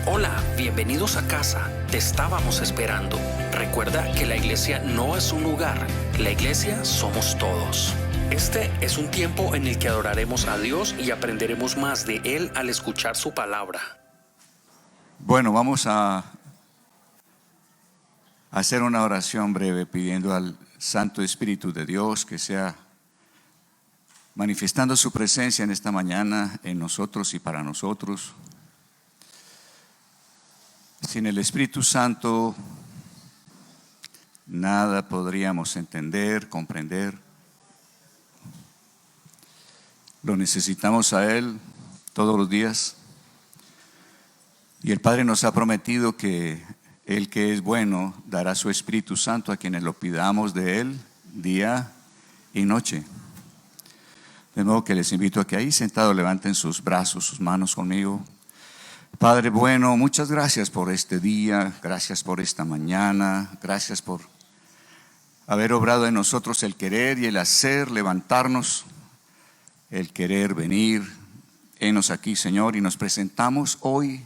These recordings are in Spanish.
Hola, bienvenidos a casa. Te estábamos esperando. Recuerda que la iglesia no es un lugar. La iglesia somos todos. Este es un tiempo en el que adoraremos a Dios y aprenderemos más de Él al escuchar su palabra. Bueno, vamos a hacer una oración breve pidiendo al Santo Espíritu de Dios que sea manifestando su presencia en esta mañana en nosotros y para nosotros. Sin el Espíritu Santo nada podríamos entender, comprender. Lo necesitamos a Él todos los días. Y el Padre nos ha prometido que Él, que es bueno, dará su Espíritu Santo a quienes lo pidamos de Él día y noche. De modo que les invito a que ahí sentados levanten sus brazos, sus manos conmigo. Padre bueno, muchas gracias por este día, gracias por esta mañana, gracias por haber obrado en nosotros el querer y el hacer, levantarnos, el querer venir. Henos aquí, Señor, y nos presentamos hoy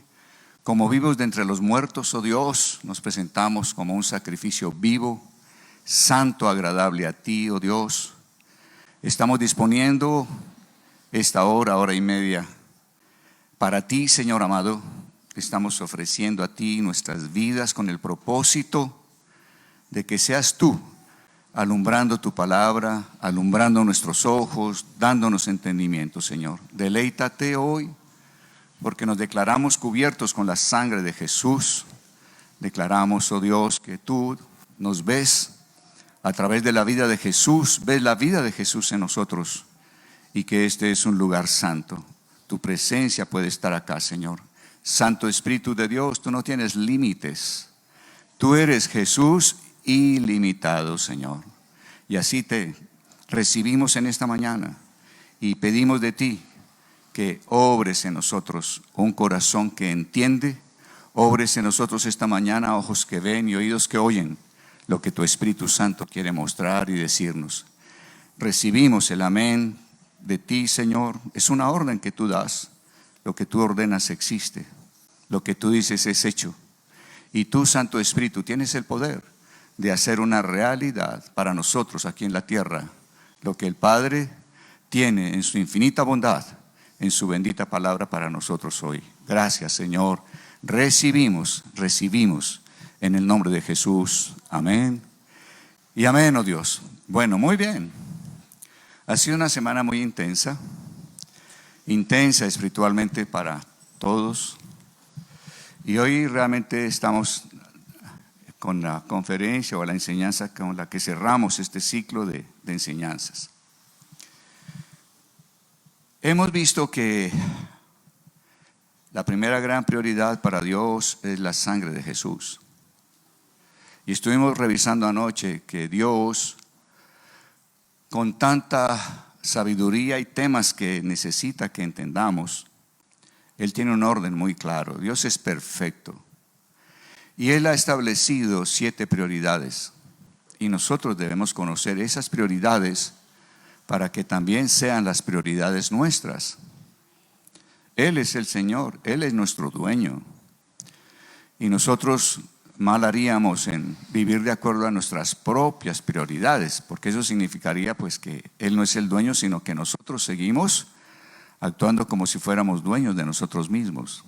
como vivos de entre los muertos, oh Dios. Nos presentamos como un sacrificio vivo, santo, agradable a ti, oh Dios. Estamos disponiendo esta hora y media para ti, Señor amado. Estamos ofreciendo a ti nuestras vidas con el propósito de que seas tú alumbrando tu palabra, alumbrando nuestros ojos, dándonos entendimiento, Señor. Deleítate hoy porque nos declaramos cubiertos con la sangre de Jesús. Declaramos, oh Dios, que tú nos ves a través de la vida de Jesús, ves la vida de Jesús en nosotros y que este es un lugar santo. Tu presencia puede estar acá, Señor. Santo Espíritu de Dios, tú no tienes límites. Tú eres Jesús ilimitado, Señor. Y así te recibimos en esta mañana y pedimos de ti que obres en nosotros un corazón que entiende, obres en nosotros esta mañana ojos que ven y oídos que oyen lo que tu Espíritu Santo quiere mostrar y decirnos. Recibimos el amén de ti, Señor. Es una orden que tú das. Lo que tú ordenas existe. Lo que tú dices es hecho. Y tú, Santo Espíritu, tienes el poder de hacer una realidad para nosotros aquí en la tierra lo que el Padre tiene en su infinita bondad, en su bendita palabra para nosotros hoy. Gracias, Señor. Recibimos en el nombre de Jesús. Amén. Y amén, oh Dios. Bueno, muy bien. Ha sido una semana muy intensa espiritualmente para todos. Y hoy realmente estamos con la conferencia o la enseñanza con la que cerramos este ciclo de enseñanzas. Hemos visto que la primera gran prioridad para Dios es la sangre de Jesús. Y estuvimos revisando anoche que Dios, con tanta sabiduría y temas que necesita que entendamos, Él tiene un orden muy claro. Dios es perfecto. Y Él ha establecido 7 prioridades. Y nosotros debemos conocer esas prioridades para que también sean las prioridades nuestras. Él es el Señor, Él es nuestro dueño. Y nosotros mal haríamos en vivir de acuerdo a nuestras propias prioridades, porque eso significaría pues que Él no es el dueño, sino que nosotros seguimos actuando como si fuéramos dueños de nosotros mismos.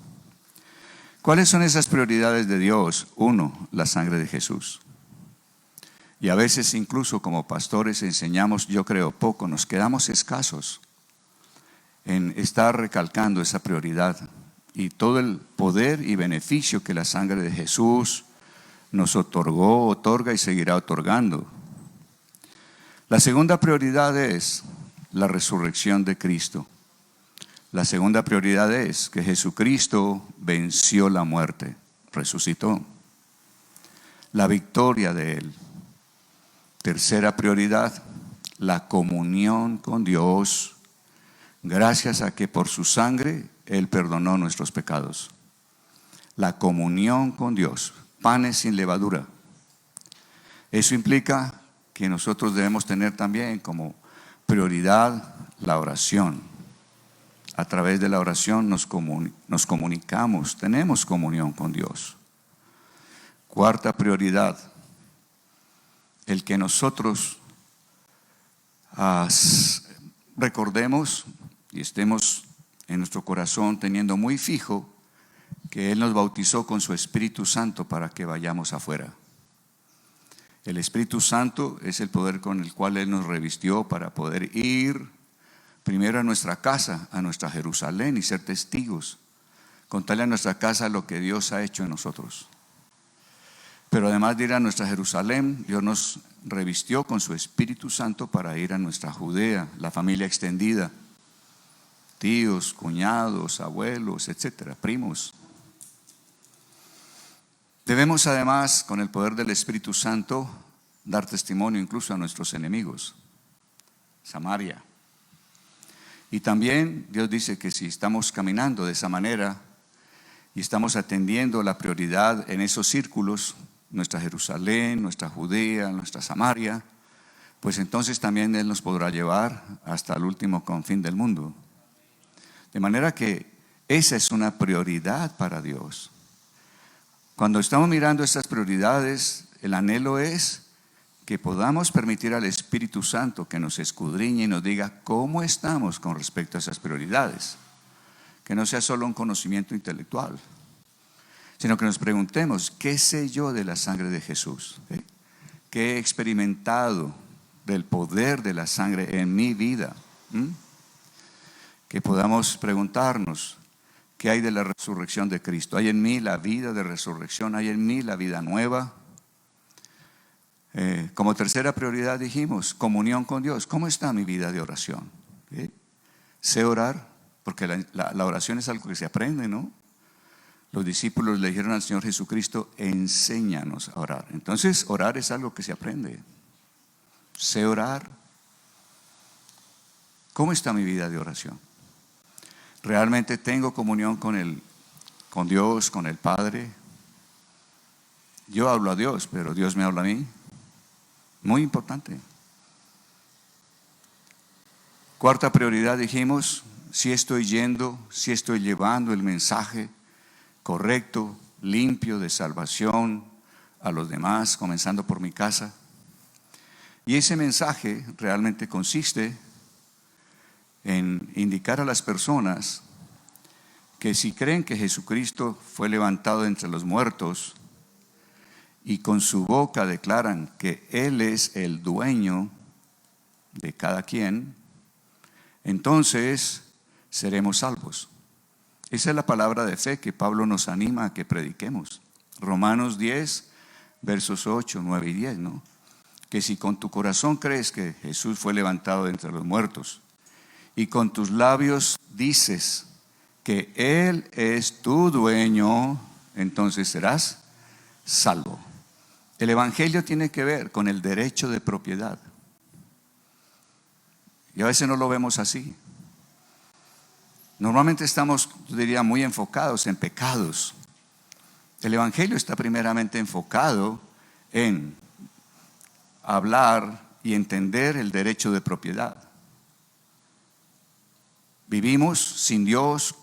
¿Cuáles son esas prioridades de Dios? 1, la sangre de Jesús. Y a veces incluso como pastores enseñamos, yo creo, poco, nos quedamos escasos en estar recalcando esa prioridad y todo el poder y beneficio que la sangre de Jesús nos otorgó, otorga y seguirá otorgando. La segunda prioridad es la resurrección de Cristo. La segunda prioridad es que Jesucristo venció la muerte, resucitó. La victoria de Él. Tercera prioridad, la comunión con Dios, gracias a que por su sangre Él perdonó nuestros pecados. La comunión con Dios, panes sin levadura. Eso implica que nosotros debemos tener también como prioridad la oración. A través de la oración nos comunicamos, tenemos comunión con Dios. Cuarta prioridad, el que nosotros recordemos y estemos en nuestro corazón teniendo muy fijo que Él nos bautizó con su Espíritu Santo para que vayamos afuera. El Espíritu Santo es el poder con el cual Él nos revistió para poder ir primero a nuestra casa, a nuestra Jerusalén, y ser testigos, contarle a nuestra casa lo que Dios ha hecho en nosotros. Pero además de ir a nuestra Jerusalén, Dios nos revistió con su Espíritu Santo para ir a nuestra Judea, la familia extendida, tíos, cuñados, abuelos, etcétera, primos. Debemos además, con el poder del Espíritu Santo, dar testimonio incluso a nuestros enemigos. Samaria. Y también Dios dice que si estamos caminando de esa manera y estamos atendiendo la prioridad en esos círculos, nuestra Jerusalén, nuestra Judea, nuestra Samaria, pues entonces también Él nos podrá llevar hasta el último confín del mundo. De manera que esa es una prioridad para Dios. Cuando estamos mirando estas prioridades, el anhelo es que podamos permitir al Espíritu Santo que nos escudriñe y nos diga cómo estamos con respecto a esas prioridades. Que no sea solo un conocimiento intelectual, sino que nos preguntemos, ¿qué sé yo de la sangre de Jesús? ¿Qué he experimentado del poder de la sangre en mi vida? Que podamos preguntarnos, ¿qué hay de la resurrección de Cristo? ¿Hay en mí la vida de resurrección? ¿Hay en mí la vida nueva? Como tercera prioridad dijimos, comunión con Dios. ¿Cómo está mi vida de oración? ¿Sé orar? Porque la oración es algo que se aprende, ¿no? Los discípulos le dijeron al Señor Jesucristo, enséñanos a orar. Entonces, orar es algo que se aprende. ¿Sé orar? ¿Cómo está mi vida de oración? ¿Realmente tengo comunión con Dios, con el Padre? Yo hablo a Dios, pero Dios me habla a mí. Muy importante. Cuarta prioridad dijimos, si estoy llevando el mensaje correcto, limpio de salvación a los demás, comenzando por mi casa. Y ese mensaje realmente consiste en indicar a las personas que si creen que Jesucristo fue levantado entre los muertos y con su boca declaran que Él es el dueño de cada quien, entonces seremos salvos. Esa es la palabra de fe que Pablo nos anima a que prediquemos. Romanos 10, versos 8, 9 y 10, ¿no? Que si con tu corazón crees que Jesús fue levantado de entre los muertos y con tus labios dices que Él es tu dueño, entonces serás salvo. El Evangelio tiene que ver con el derecho de propiedad. Y a veces no lo vemos así. Normalmente estamos, yo diría, muy enfocados en pecados. El Evangelio está primeramente enfocado en hablar y entender el derecho de propiedad. Vivimos sin Dios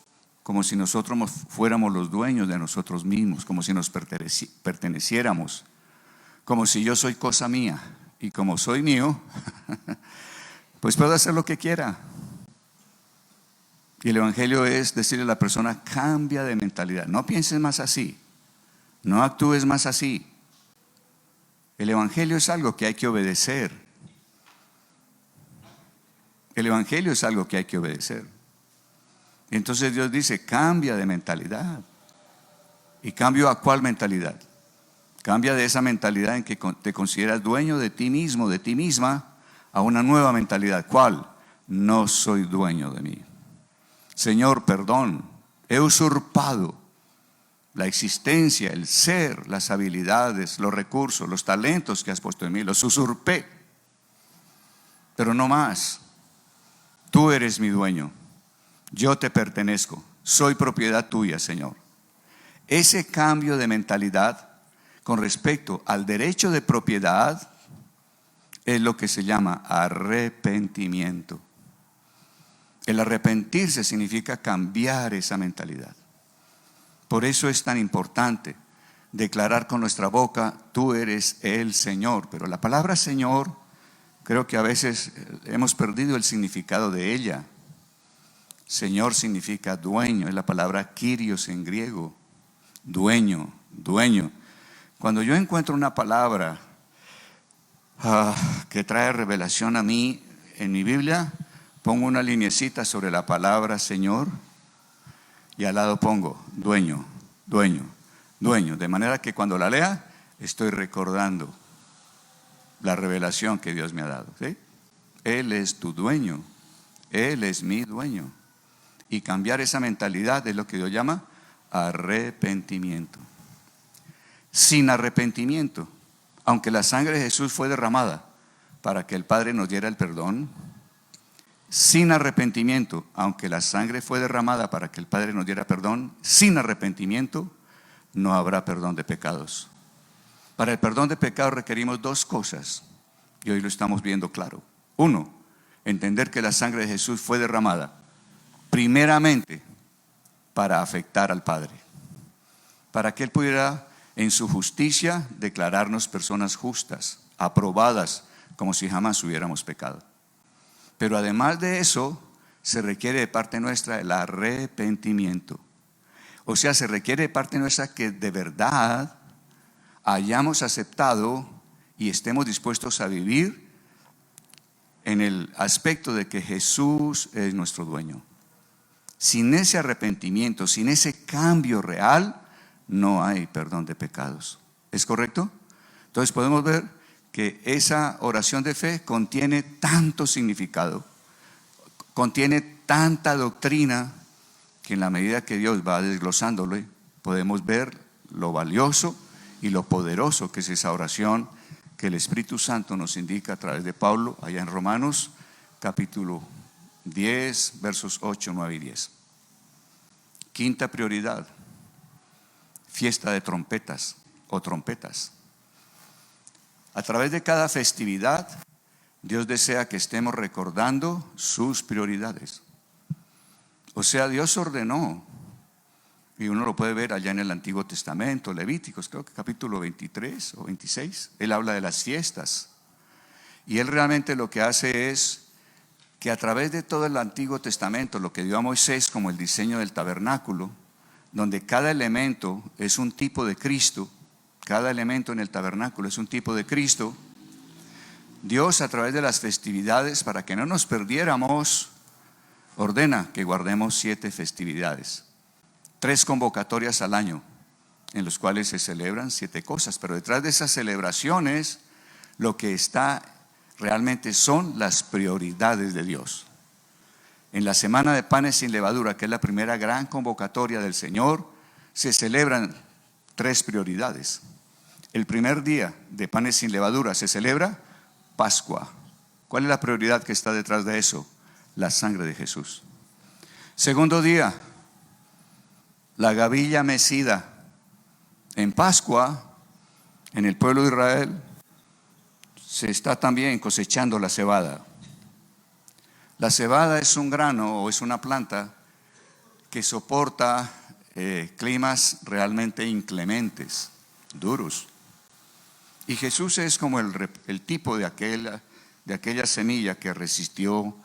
como si nosotros fuéramos los dueños de nosotros mismos, como si nos perteneciéramos, como si yo soy cosa mía y como soy mío, pues puedo hacer lo que quiera. Y el Evangelio es decirle a la persona, cambia de mentalidad, no pienses más así, no actúes más así. El Evangelio es algo que hay que obedecer. El Evangelio es algo que hay que obedecer. Y entonces Dios dice, cambia de mentalidad. ¿Y cambio a cuál mentalidad? Cambia de esa mentalidad en que te consideras dueño de ti mismo, de ti misma, a una nueva mentalidad. ¿Cuál? No soy dueño de mí. Señor, perdón, he usurpado la existencia, el ser, las habilidades, los recursos, los talentos que has puesto en mí, los usurpé. Pero no más. Tú eres mi dueño. Yo te pertenezco. Soy propiedad tuya, Señor. Ese cambio de mentalidad con respecto al derecho de propiedad es lo que se llama arrepentimiento. El arrepentirse significa cambiar esa mentalidad. Por eso es tan importante declarar con nuestra boca: tú eres el Señor. Pero la palabra Señor, creo que a veces hemos perdido el significado de ella. Señor significa dueño, es la palabra Kyrios en griego. Dueño, dueño. Cuando yo encuentro una palabra que trae revelación a mí en mi Biblia, pongo una linecita sobre la palabra Señor y al lado pongo dueño, dueño, dueño. De manera que cuando la lea, estoy recordando la revelación que Dios me ha dado, ¿sí? Él es tu dueño, Él es mi dueño. Y cambiar esa mentalidad es lo que Dios llama arrepentimiento. Sin arrepentimiento, aunque la sangre de Jesús fue derramada para que el Padre nos diera el perdón, sin arrepentimiento, aunque la sangre fue derramada para que el Padre nos diera perdón, sin arrepentimiento no habrá perdón de pecados. Para el perdón de pecados requerimos dos cosas, y hoy lo estamos viendo claro. Uno, entender que la sangre de Jesús fue derramada primeramente para afectar al Padre, para que Él pudiera en su justicia declararnos personas justas, aprobadas, como si jamás hubiéramos pecado. Pero además de eso, se requiere de parte nuestra el arrepentimiento. O sea, se requiere de parte nuestra que de verdad hayamos aceptado y estemos dispuestos a vivir en el aspecto de que Jesús es nuestro dueño. Sin ese arrepentimiento, sin ese cambio real, no hay perdón de pecados. ¿Es correcto? Entonces podemos ver que esa oración de fe contiene tanto significado, contiene tanta doctrina, que en la medida que Dios va desglosándolo, podemos ver lo valioso y lo poderoso que es esa oración que el Espíritu Santo nos indica a través de Pablo allá en Romanos capítulo 10, versos 8, 9 y 10. Quinta prioridad: fiesta de trompetas o trompetas. A través de cada festividad, Dios desea que estemos recordando sus prioridades. O sea, Dios ordenó, y uno lo puede ver allá en el Antiguo Testamento, Levíticos, creo que capítulo 23 o 26, Él habla de las fiestas. Y Él realmente lo que hace es que a través de todo el Antiguo Testamento, lo que dio a Moisés como el diseño del tabernáculo, donde cada elemento es un tipo de Cristo, cada elemento en el tabernáculo es un tipo de Cristo, Dios a través de las festividades, para que no nos perdiéramos, ordena que guardemos 7 festividades, 3 convocatorias al año, en los cuales se celebran 7 cosas. Pero detrás de esas celebraciones, lo que está realmente son las prioridades de Dios. En la semana de panes sin levadura, que es la primera gran convocatoria del Señor, se celebran 3 prioridades. El primer día de panes sin levadura se celebra Pascua. ¿Cuál es la prioridad que está detrás de eso? La sangre de Jesús. Segundo día, la gavilla mecida. En Pascua, en el pueblo de Israel, se está también cosechando la cebada. La cebada es un grano o es una planta que soporta climas realmente inclementes, duros. Y Jesús es como el tipo de aquella semilla que resistió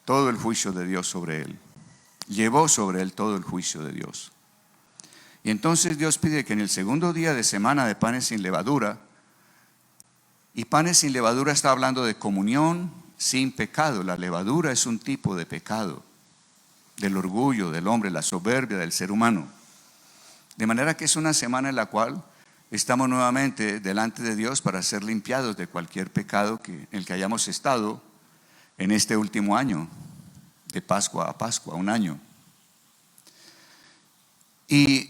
todo el juicio de Dios sobre él. Llevó sobre él todo el juicio de Dios. Y entonces Dios pide que en el segundo día de semana de panes sin levadura, y panes sin levadura está hablando de comunión sin pecado. La levadura es un tipo de pecado, del orgullo del hombre, la soberbia del ser humano. De manera que es una semana en la cual estamos nuevamente delante de Dios para ser limpiados de cualquier pecado en el que hayamos estado en este último año, de Pascua a Pascua, un año. Y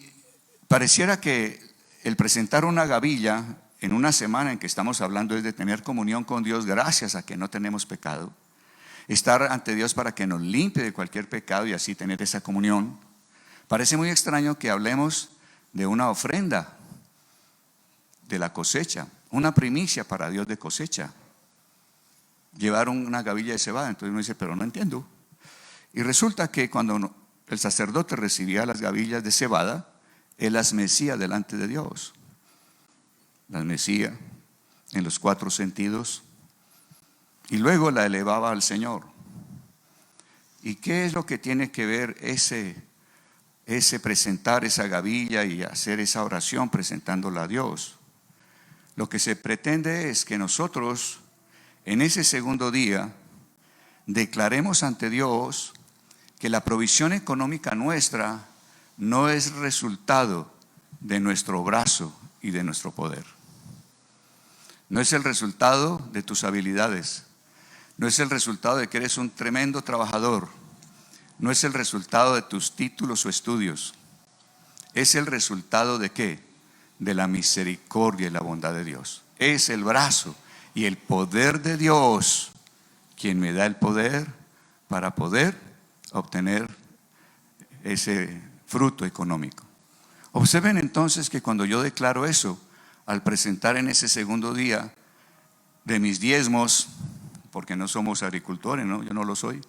pareciera que el presentar una gavilla en una semana en que estamos hablando es de tener comunión con Dios gracias a que no tenemos pecado, estar ante Dios para que nos limpie de cualquier pecado y así tener esa comunión. Parece muy extraño que hablemos de una ofrenda de la cosecha, una primicia para Dios de cosecha, llevar una gavilla de cebada. Entonces uno dice, pero no entiendo. Y resulta que cuando el sacerdote recibía las gavillas de cebada, él las mecía delante de Dios. Las mecía en los 4 sentidos y luego la elevaba al Señor. ¿Y qué es lo que tiene que ver ese presentar esa gavilla y hacer esa oración presentándola a Dios? Lo que se pretende es que nosotros en ese segundo día declaremos ante Dios que la provisión económica nuestra no es resultado de nuestro brazo y de nuestro poder. No es el resultado de tus habilidades. No es el resultado de que eres un tremendo trabajador. No es el resultado de tus títulos o estudios. Es el resultado de ¿qué? De la misericordia y la bondad de Dios. Es el brazo y el poder de Dios quien me da el poder para poder obtener ese fruto económico. Observen entonces que cuando yo declaro eso, al presentar en ese segundo día de mis diezmos, porque no somos agricultores, ¿no? Yo no lo soy,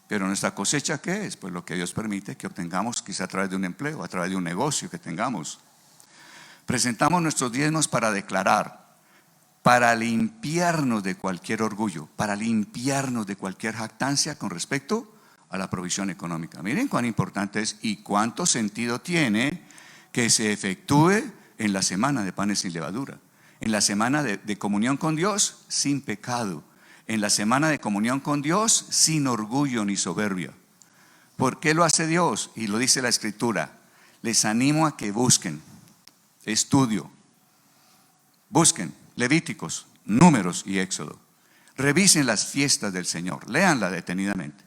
pero nuestra cosecha, ¿qué es? Pues lo que Dios permite que obtengamos, quizá a través de un empleo, a través de un negocio que tengamos. Presentamos nuestros diezmos para declarar, para limpiarnos de cualquier orgullo, para limpiarnos de cualquier jactancia con respecto a la provisión económica. Miren cuán importante es y cuánto sentido tiene que se efectúe en la semana de panes sin levadura, en la semana de comunión con Dios sin pecado, en la semana de comunión con Dios sin orgullo ni soberbia. ¿Por qué lo hace Dios? Y lo dice la Escritura. Les animo a que busquen estudio, busquen Levíticos, Números y Éxodo. Revisen las fiestas del Señor, léanla detenidamente.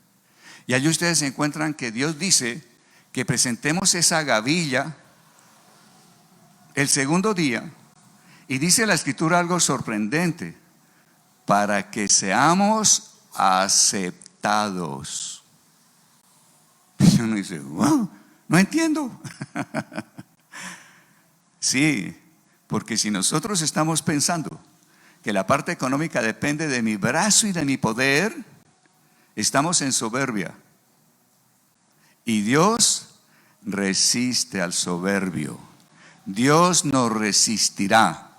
Y allí ustedes encuentran que Dios dice que presentemos esa gavilla el segundo día, y dice la Escritura algo sorprendente: para que seamos aceptados. Y uno dice, wow, no entiendo. Sí, porque si nosotros estamos pensando que la parte económica depende de mi brazo y de mi poder, estamos en soberbia. Y Dios resiste al soberbio. Dios nos resistirá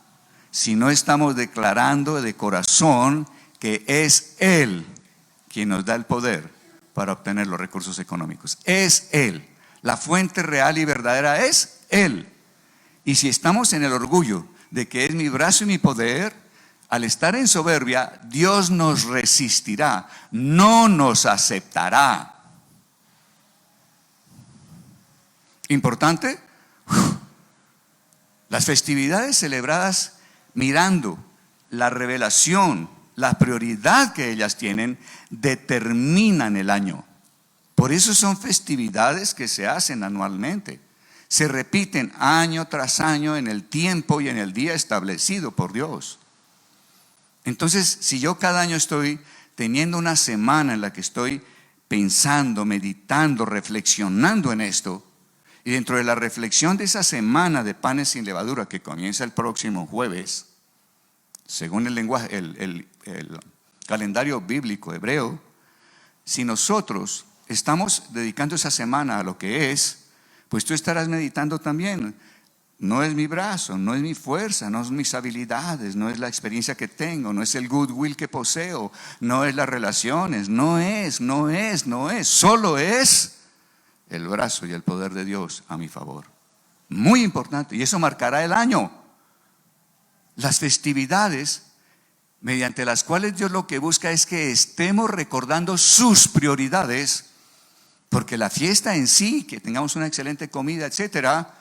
si no estamos declarando de corazón que es Él quien nos da el poder para obtener los recursos económicos. Es Él. La fuente real y verdadera es Él. Y si estamos en el orgullo de que es mi brazo y mi poder, al estar en soberbia, Dios nos resistirá, no nos aceptará. ¿Importante? Las festividades celebradas mirando la revelación, la prioridad que ellas tienen, determinan el año. Por eso son festividades que se hacen anualmente. Se repiten año tras año en el tiempo y en el día establecido por Dios. Entonces, si yo cada año estoy teniendo una semana en la que estoy pensando, meditando, reflexionando en esto, y dentro de la reflexión de esa semana de panes sin levadura que comienza el próximo jueves, según el lenguaje, el calendario bíblico hebreo, si nosotros estamos dedicando esa semana a lo que es, pues tú estarás meditando también. No es mi brazo, no es mi fuerza, no es mis habilidades, no es la experiencia que tengo, no es el goodwill que poseo, no es las relaciones, no es, solo es el brazo y el poder de Dios a mi favor. Muy importante, y eso marcará el año. Las festividades mediante las cuales Dios lo que busca es que estemos recordando sus prioridades, porque la fiesta en sí, que tengamos una excelente comida, etcétera,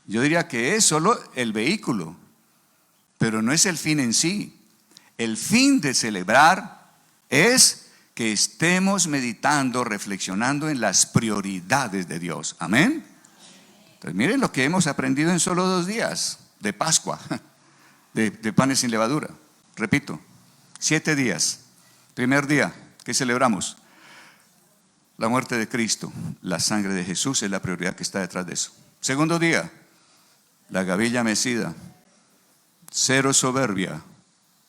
yo diría que es solo el vehículo, pero no es el fin en sí. El fin de celebrar es que estemos meditando, reflexionando en las prioridades de Dios. Amén. Entonces miren lo que hemos aprendido en solo 2 días de Pascua, de panes sin levadura. Repito, 7 días. Primer día, ¿qué celebramos? La muerte de Cristo. La sangre de Jesús es la prioridad que está detrás de eso. Segundo día, la gavilla mecida. Cero soberbia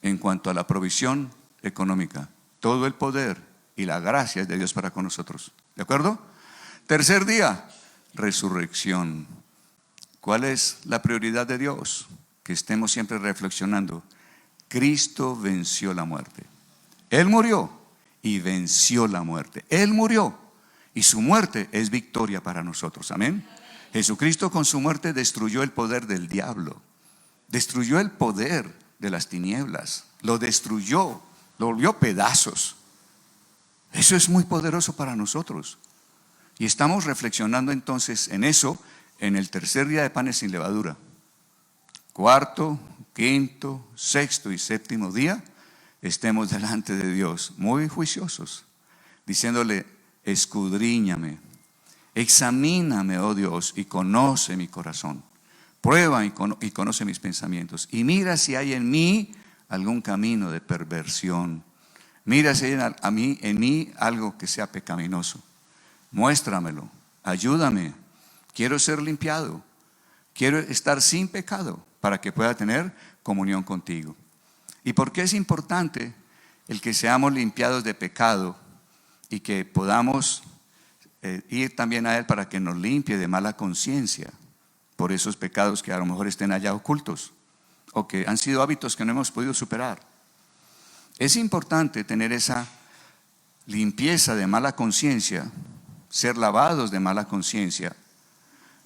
en cuanto a la provisión económica. Todo el poder y la gracia es de Dios para con nosotros. ¿De acuerdo? Tercer día, resurrección. ¿Cuál es la prioridad de Dios? Que estemos siempre reflexionando. Cristo venció la muerte. Él murió y venció la muerte. Él murió y su muerte es victoria para nosotros. Amén. Jesucristo con su muerte destruyó el poder del diablo. Destruyó el poder de las tinieblas. Lo destruyó, lo volvió pedazos. Eso es muy poderoso para nosotros. Y estamos reflexionando entonces en eso en el tercer día de panes sin levadura. Cuarto, quinto, sexto y séptimo día, estemos delante de Dios muy juiciosos, diciéndole: escudriñame, examíname, oh Dios, y conoce mi corazón. Prueba y conoce mis pensamientos. Y mira si hay en mí algún camino de perversión. Mira si hay en mí algo que sea pecaminoso. Muéstramelo, ayúdame. Quiero ser limpiado. Quiero estar sin pecado para que pueda tener comunión contigo. ¿Y por qué es importante el que seamos limpiados de pecado y que podamos ir también a Él para que nos limpie de mala conciencia por esos pecados que a lo mejor estén allá ocultos o que han sido hábitos que no hemos podido superar? Es importante tener esa limpieza de mala conciencia, ser lavados de mala conciencia,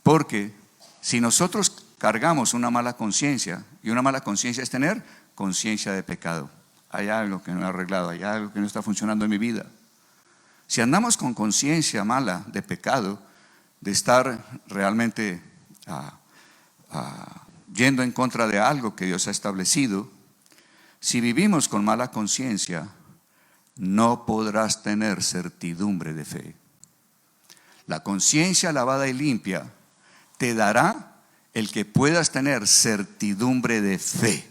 porque si nosotros cargamos una mala conciencia, y una mala conciencia es tener conciencia de pecado, hay algo que no he arreglado, hay algo que no está funcionando en mi vida. Si andamos con conciencia mala de pecado, de estar realmente yendo en contra de algo que Dios ha establecido, si vivimos con mala conciencia, no podrás tener certidumbre de fe. La conciencia lavada y limpia te dará el que puedas tener certidumbre de fe.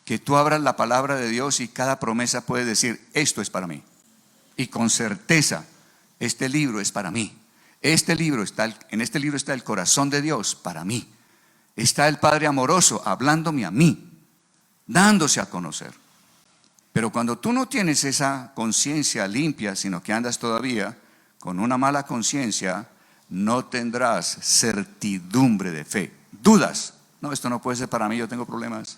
Que tú abras la palabra de Dios y cada promesa puede decir: esto es para mí. Y con certeza, este libro es para mí. En este libro está el corazón de Dios para mí. Está el Padre amoroso hablándome a mí, dándose a conocer. Pero cuando tú no tienes esa conciencia limpia, sino que andas todavía con una mala conciencia, no tendrás certidumbre de fe. Dudas. No, esto no puede ser para mí, yo tengo problemas.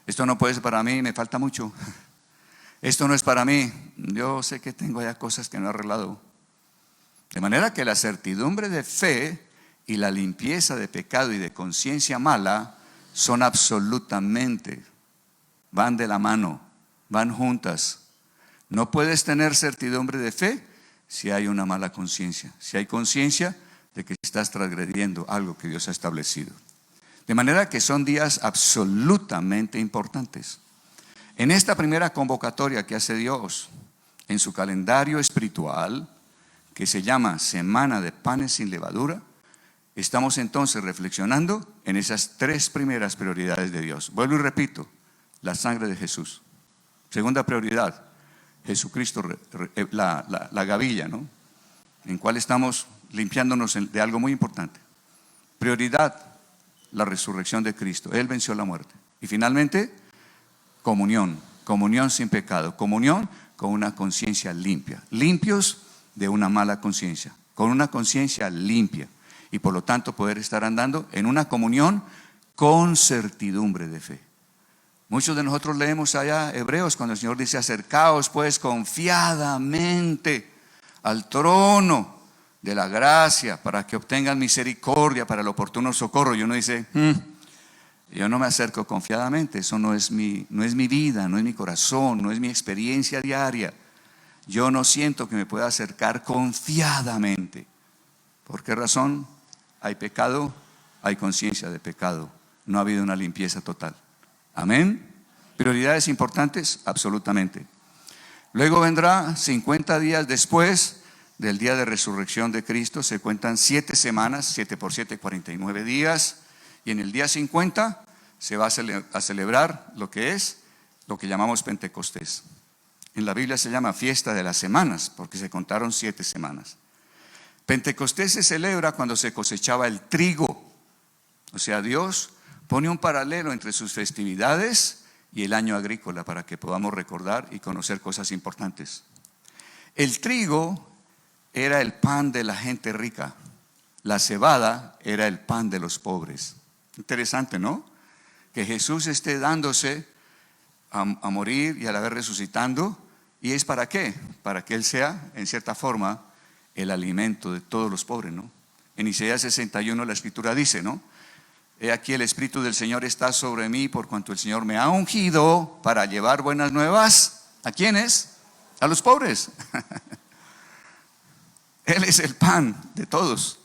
Esto no puede ser para mí, me falta mucho. Esto no es para mí, yo sé que tengo ya cosas que no he arreglado. De manera que la certidumbre de fe y la limpieza de pecado y de conciencia mala son absolutamente, van de la mano, van juntas. No puedes tener certidumbre de fe si hay una mala conciencia, si hay conciencia de que estás transgrediendo algo que Dios ha establecido. De manera que son días absolutamente importantes. En esta primera convocatoria que hace Dios en su calendario espiritual, que se llama Semana de Panes sin Levadura, estamos entonces reflexionando en esas tres primeras prioridades de Dios. Vuelvo y repito: la sangre de Jesús. Segunda prioridad, Jesucristo, la gavilla, ¿no? En cual estamos limpiándonos de algo muy importante. Prioridad, la resurrección de Cristo. Él venció la muerte. Y finalmente, comunión sin pecado, comunión con una conciencia limpia, limpios de una mala conciencia, con una conciencia limpia, y por lo tanto poder estar andando en una comunión con certidumbre de fe. Muchos de nosotros leemos allá Hebreos cuando el Señor dice: acercaos pues confiadamente al trono de la gracia para que obtengan misericordia para el oportuno socorro. Y uno dice: yo no me acerco confiadamente, eso no es mi vida, no es mi corazón, no es mi experiencia diaria. Yo no siento que me pueda acercar confiadamente. ¿Por qué razón? Hay pecado, hay conciencia de pecado. No ha habido una limpieza total. Amén. ¿Prioridades importantes? Absolutamente. Luego vendrá 50 días después del día de resurrección de Cristo. Se cuentan 7 semanas, 7 por 7, 49 días. Y en el día 50 se va a celebrar lo que llamamos Pentecostés. En la Biblia se llama fiesta de las semanas, porque se contaron 7 semanas. Pentecostés se celebra cuando se cosechaba el trigo. O sea, Dios pone un paralelo entre sus festividades y el año agrícola para que podamos recordar y conocer cosas importantes. El trigo era el pan de la gente rica. La cebada era el pan de los pobres. Interesante, ¿no? Que Jesús esté dándose a morir y a la vez resucitando. ¿Y es para qué? Para que Él sea, en cierta forma, el alimento de todos los pobres, ¿no? En Isaías 61 la Escritura dice, ¿no? He aquí el Espíritu del Señor está sobre mí, por cuanto el Señor me ha ungido para llevar buenas nuevas. ¿A quiénes? A los pobres. Él es el pan de todos.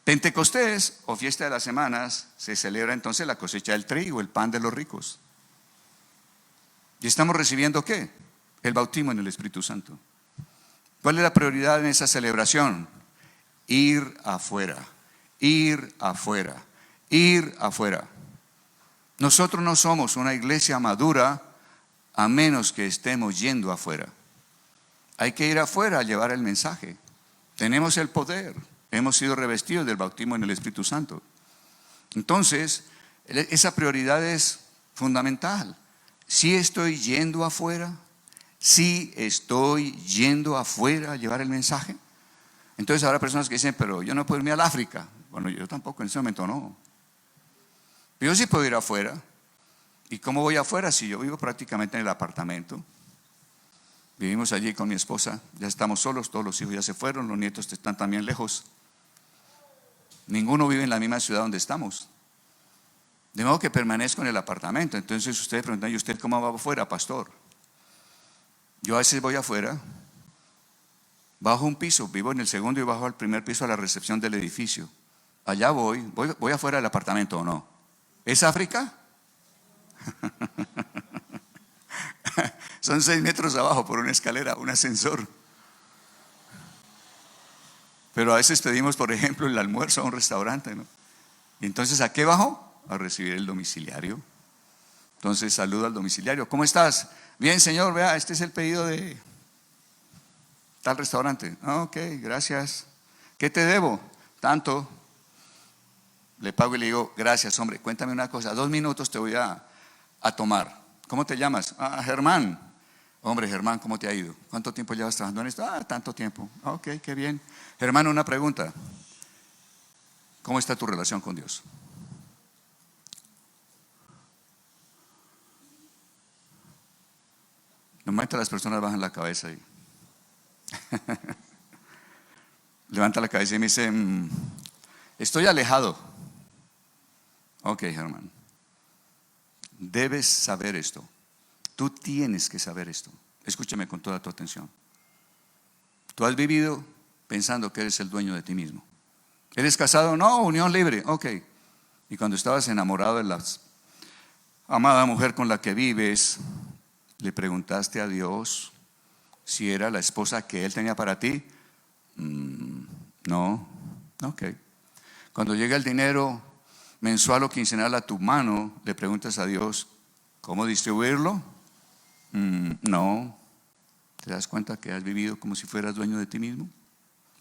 Pentecostés o fiesta de las semanas se celebra entonces la cosecha del trigo, el pan de los ricos. ¿Y estamos recibiendo qué? El bautismo en el Espíritu Santo. ¿Cuál es la prioridad en esa celebración? Ir afuera, ir afuera, ir afuera. Nosotros no somos una iglesia madura a menos que estemos yendo afuera. Hay que ir afuera a llevar el mensaje. Tenemos el poder. Hemos sido revestidos del bautismo en el Espíritu Santo. Entonces, esa prioridad es fundamental. Si estoy yendo afuera, si estoy yendo afuera a llevar el mensaje. Entonces habrá personas que dicen, pero yo no puedo irme al África. Bueno, yo tampoco en ese momento no. Pero yo sí puedo ir afuera. ¿Y cómo voy afuera? Si yo vivo prácticamente en el apartamento. Vivimos allí con mi esposa, ya estamos solos, todos los hijos ya se fueron, los nietos están también lejos. Ninguno vive en la misma ciudad donde estamos. De modo que permanezco en el apartamento. Entonces ustedes preguntan, ¿y usted cómo va afuera, pastor? Yo a veces voy afuera, bajo un piso, vivo en el segundo y bajo al primer piso a la recepción del edificio. Allá voy afuera del apartamento, ¿o no? ¿Es África? Son 6 metros abajo por una escalera, un ascensor. Pero a veces pedimos, por ejemplo, el almuerzo a un restaurante, ¿no? Y entonces, ¿a qué bajo? A recibir el domiciliario. Entonces saludo al domiciliario. ¿Cómo estás? Bien, señor, vea, este es el pedido de tal restaurante. Ok, gracias. ¿Qué te debo? Tanto. Le pago y le digo, gracias, hombre, cuéntame una cosa, 2 minutos te voy a tomar. ¿Cómo te llamas? Germán. Hombre, Germán, ¿cómo te ha ido? ¿Cuánto tiempo llevas trabajando en esto? Tanto tiempo. Ok, qué bien. Germán, una pregunta. ¿Cómo está tu relación con Dios? Normalmente las personas bajan la cabeza y levanta la cabeza y me dice, estoy alejado. Ok, Germán, debes saber esto. Tú tienes que saber esto. Escúchame con toda tu atención. Tú has vivido pensando que eres el dueño de ti mismo. ¿Eres casado? No, unión libre. Ok. Y cuando estabas enamorado de la amada mujer con la que vives, ¿le preguntaste a Dios si era la esposa que Él tenía para ti? No. Ok. Cuando llega el dinero mensual o quincenal a tu mano, ¿le preguntas a Dios cómo distribuirlo? No. ¿Te das cuenta que has vivido como si fueras dueño de ti mismo?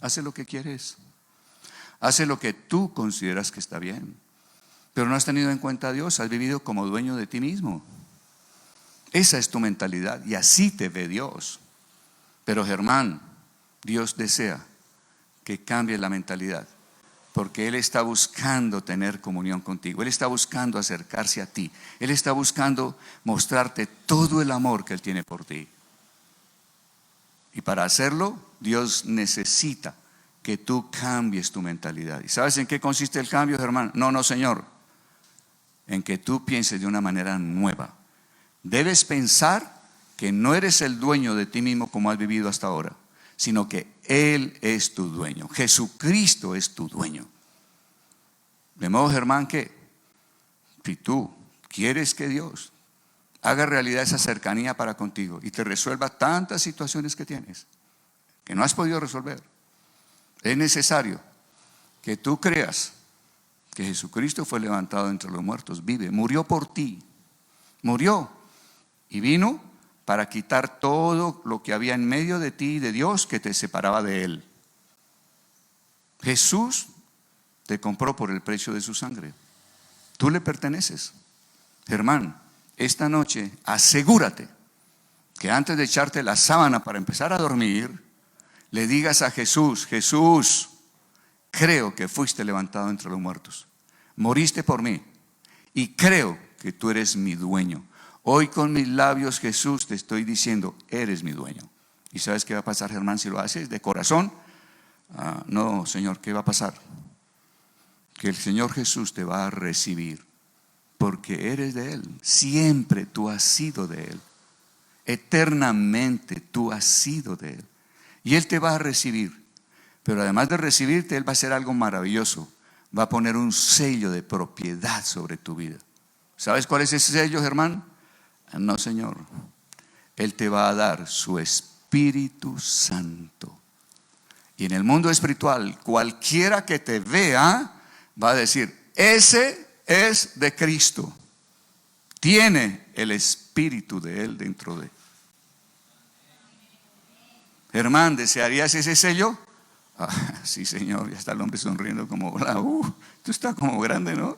Hace lo que quieres. Hace lo que tú consideras que está bien. Pero no has tenido en cuenta a Dios, has vivido como dueño de ti mismo. Esa es tu mentalidad y así te ve Dios. Pero Germán, Dios desea que cambie la mentalidad, porque Él está buscando tener comunión contigo. Él está buscando acercarse a ti. Él está buscando mostrarte todo el amor que Él tiene por ti. Y para hacerlo, Dios necesita que tú cambies tu mentalidad. ¿Y sabes en qué consiste el cambio, Germán? No, Señor. En que tú pienses de una manera nueva. Debes pensar que no eres el dueño de ti mismo como has vivido hasta ahora, sino que Él es tu dueño. Jesucristo es tu dueño. De modo, Germán, que si tú quieres que Dios haga realidad esa cercanía para contigo y te resuelva tantas situaciones que tienes, que no has podido resolver, es necesario que tú creas que Jesucristo fue levantado entre los muertos, vive, murió por ti, murió y vino para quitar todo lo que había en medio de ti y de Dios que te separaba de Él. Jesús te compró por el precio de su sangre. Tú le perteneces. Germán, esta noche asegúrate que antes de echarte la sábana para empezar a dormir, le digas a Jesús: Jesús, creo que fuiste levantado entre los muertos, moriste por mí y creo que tú eres mi dueño. Hoy con mis labios, Jesús, te estoy diciendo, eres mi dueño. ¿Y sabes qué va a pasar, Germán, si lo haces de corazón? No, Señor, ¿qué va a pasar? Que el Señor Jesús te va a recibir, porque eres de Él. Siempre tú has sido de Él. Eternamente tú has sido de Él. Y Él te va a recibir. Pero además de recibirte, Él va a hacer algo maravilloso. Va a poner un sello de propiedad sobre tu vida. ¿Sabes cuál es ese sello, Germán? No, Señor. Él te va a dar su Espíritu Santo. Y en el mundo espiritual, cualquiera que te vea va a decir: ese es de Cristo. Tiene el Espíritu de Él dentro de él. Germán, ¿desearías ese sello? Sí, Señor. Ya está el hombre sonriendo como, tú estás como grande, ¿no?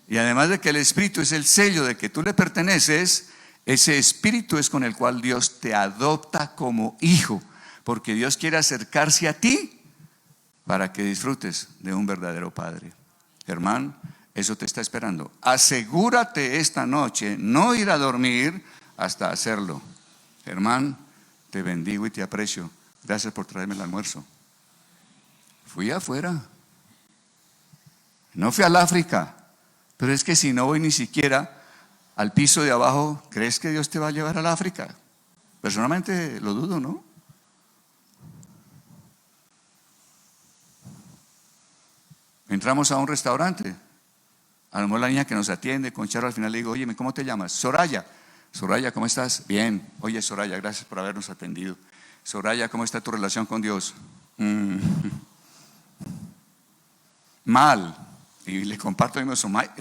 Y además de que el Espíritu es el sello de que tú le perteneces, ese Espíritu es con el cual Dios te adopta como hijo, porque Dios quiere acercarse a ti para que disfrutes de un verdadero Padre. Germán, eso te está esperando. Asegúrate esta noche no ir a dormir hasta hacerlo. Germán, te bendigo y te aprecio. Gracias por traerme el almuerzo. Fui afuera. No fui al África. Pero es que si no voy ni siquiera al piso de abajo, ¿crees que Dios te va a llevar al África? Personalmente lo dudo, ¿no? Entramos a un restaurante. A lo mejor la niña que nos atiende con Charo al final le digo: oye, ¿cómo te llamas? Soraya. Soraya, ¿cómo estás? Bien. Oye, Soraya, gracias por habernos atendido. Soraya, ¿cómo está tu relación con Dios? Mal. Y le comparto a mi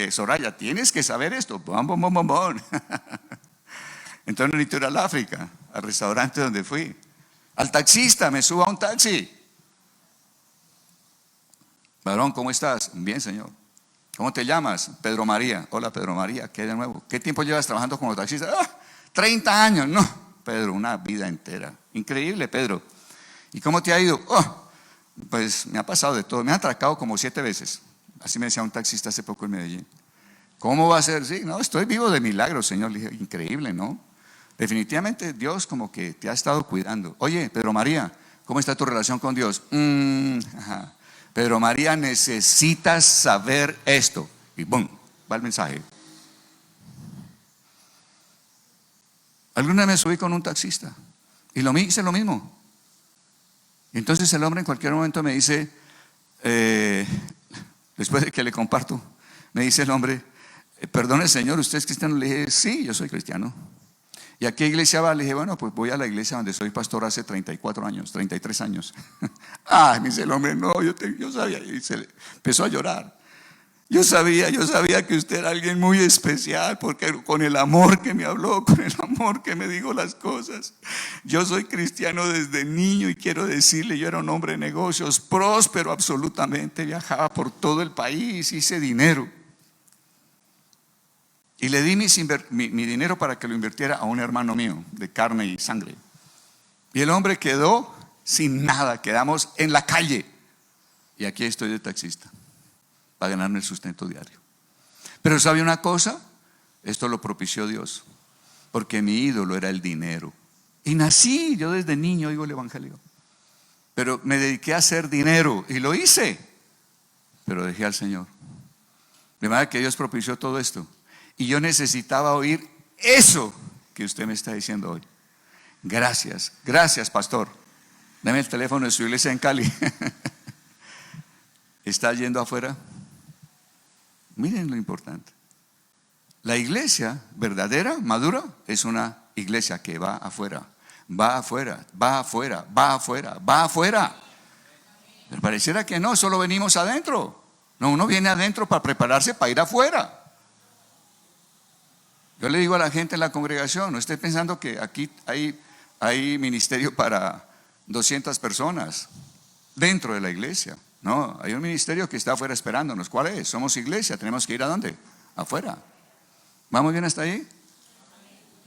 Soraya, tienes que saber esto. Bom, bom, bom, bom, bom. Entonces necesito ir al África, al restaurante donde fui. Al taxista, me subo a un taxi. Varón, ¿cómo estás? Bien, señor. ¿Cómo te llamas? Pedro María. Hola, Pedro María, ¿qué hay de nuevo? ¿Qué tiempo llevas trabajando como taxista? 30 años. No, Pedro, una vida entera. Increíble, Pedro. ¿Y cómo te ha ido? Pues me ha pasado de todo. Me han atracado como 7 veces. Así me decía un taxista hace poco en Medellín. ¿Cómo va a ser? Sí, no, estoy vivo de milagros, Señor. Le dije: increíble, ¿no? Definitivamente Dios como que te ha estado cuidando. Oye, Pedro María, ¿cómo está tu relación con Dios? Pedro María, necesitas saber esto. Y ¡bum! Va el mensaje. Alguna vez me subí con un taxista y hice lo mismo. Y entonces el hombre en cualquier momento me dice, después de que le comparto, me dice el hombre: perdone, señor, ¿usted es cristiano? Le dije: sí, yo soy cristiano. ¿Y a qué iglesia va? Le dije: bueno, pues voy a la iglesia donde soy pastor hace 34 años, 33 años. Me dice el hombre: no, yo sabía. Y se empezó a llorar. Yo sabía que usted era alguien muy especial, porque con el amor que me habló, con el amor que me dijo las cosas. Yo soy cristiano desde niño y quiero decirle, yo era un hombre de negocios, próspero absolutamente, viajaba por todo el país, hice dinero. Y le di mi dinero para que lo invirtiera a un hermano mío de carne y sangre. Y el hombre quedó sin nada, quedamos en la calle. Y aquí estoy de taxista, para ganarme el sustento diario. Pero ¿sabe una cosa? Esto lo propició Dios, porque mi ídolo era el dinero. Y nací, yo desde niño oigo el evangelio. Pero me dediqué a hacer dinero y lo hice. Pero dejé al Señor. De manera que Dios propició todo esto. Y yo necesitaba oír eso que usted me está diciendo hoy. Gracias, gracias, pastor. Dame el teléfono de su iglesia en Cali. ¿Está yendo afuera? Miren lo importante. La iglesia verdadera, madura, es una iglesia que va afuera. Va afuera, va afuera, va afuera, va afuera. Pero pareciera que no, solo venimos adentro. No, uno viene adentro para prepararse para ir afuera. Yo le digo a la gente en la congregación: no esté pensando que aquí hay ministerio para 200 personas dentro de la iglesia. No, hay un ministerio que está afuera esperándonos. ¿Cuál es? Somos iglesia, tenemos que ir ¿a dónde? Afuera. ¿Vamos bien hasta ahí?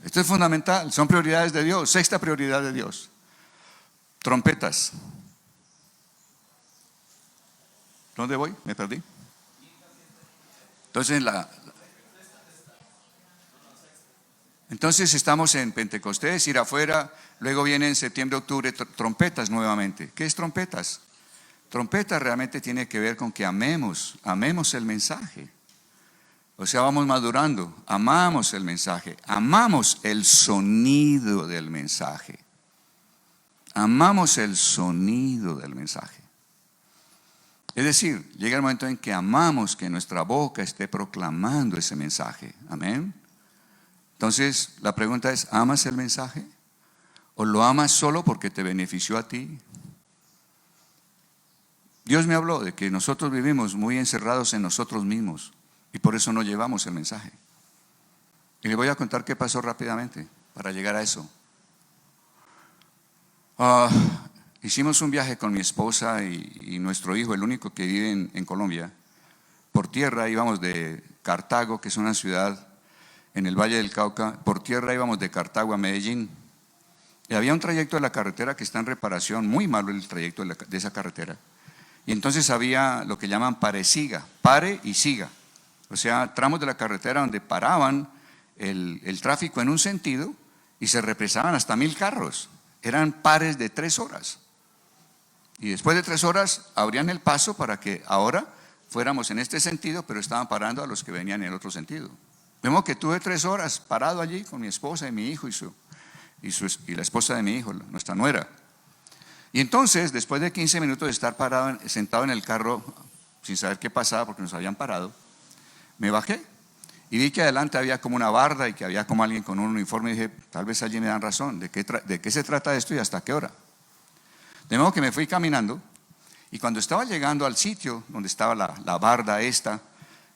Esto es fundamental, son prioridades de Dios. Sexta prioridad de Dios: trompetas. ¿Dónde voy? Me perdí. Entonces estamos en Pentecostés, ir afuera, luego viene en septiembre, octubre, trompetas nuevamente. ¿Qué es trompetas? Trompetas realmente tiene que ver con que amemos el mensaje. O sea, vamos madurando, amamos el mensaje, amamos el sonido del mensaje. Amamos el sonido del mensaje. Es decir, llega el momento en que amamos que nuestra boca esté proclamando ese mensaje. Amén. Entonces, la pregunta es: ¿amas el mensaje? ¿O lo amas solo porque te benefició a ti? Dios me habló de que nosotros vivimos muy encerrados en nosotros mismos y por eso no llevamos el mensaje. Y le voy a contar qué pasó rápidamente para llegar a eso. Hicimos un viaje con mi esposa y nuestro hijo, el único que vive en Colombia. Por tierra íbamos de Cartago, que es una ciudad en el Valle del Cauca. Por tierra íbamos de Cartago a Medellín. Y había un trayecto de la carretera que está en reparación, muy malo el trayecto de esa carretera. Y entonces había lo que llaman pare-siga, pare y siga. O sea, tramos de la carretera donde paraban el tráfico en un sentido y se represaban hasta 1000 carros. Eran pares de 3 horas. Y después de 3 horas abrían el paso para que ahora fuéramos en este sentido, pero estaban parando a los que venían en el otro sentido. De modo que tuve 3 horas parado allí con mi esposa y mi hijo y la esposa de mi hijo, nuestra nuera. Y entonces, después de 15 minutos de estar sentado en el carro, sin saber qué pasaba porque nos habían parado, me bajé y vi que adelante había como una barda y que había como alguien con un uniforme. Y dije: tal vez allí me dan razón, ¿de qué se trata esto y hasta qué hora? De modo que me fui caminando, y cuando estaba llegando al sitio donde estaba la barda esta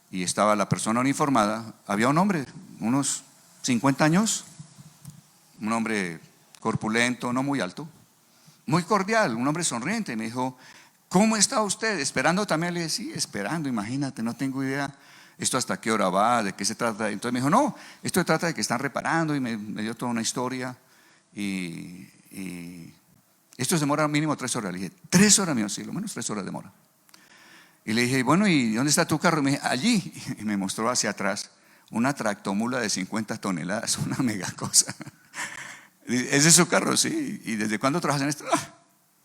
y estaba la persona uniformada, había un hombre, unos 50 años, un hombre corpulento, no muy alto, muy cordial, un hombre sonriente. Me dijo: ¿cómo está usted? ¿Esperando también? Le dije: sí, esperando, imagínate, no tengo idea esto hasta qué hora va, de qué se trata. Entonces me dijo: no, esto se trata de que están reparando, y me dio toda una historia. Y esto demora mínimo 3 horas. Le dije: 3 horas, mío, sí, lo menos 3 horas demora. Y le dije: bueno, ¿y dónde está tu carro? Y me dije: allí. Y me mostró hacia atrás una tractomula de 50 toneladas, una mega cosa. ¿Ese es su carro? Sí. ¿Y desde cuándo trabajas en esto?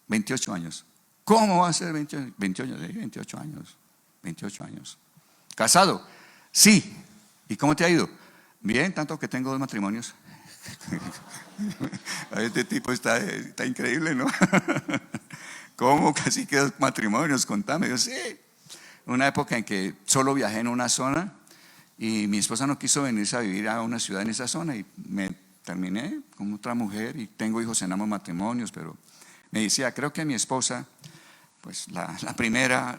28 años. ¿Cómo va a ser 28? 28 años. 28 años. ¿Casado? Sí. ¿Y cómo te ha ido? Bien, tanto que tengo 2 matrimonios. Este tipo está increíble, ¿no? ¿Cómo? Casi que 2 matrimonios, contame. Yo: sí. Una época en que solo viajé en una zona y mi esposa no quiso venirse a vivir a una ciudad en esa zona, y me terminé con otra mujer y tengo hijos en ambos matrimonios. Pero me decía: creo que mi esposa, pues la primera,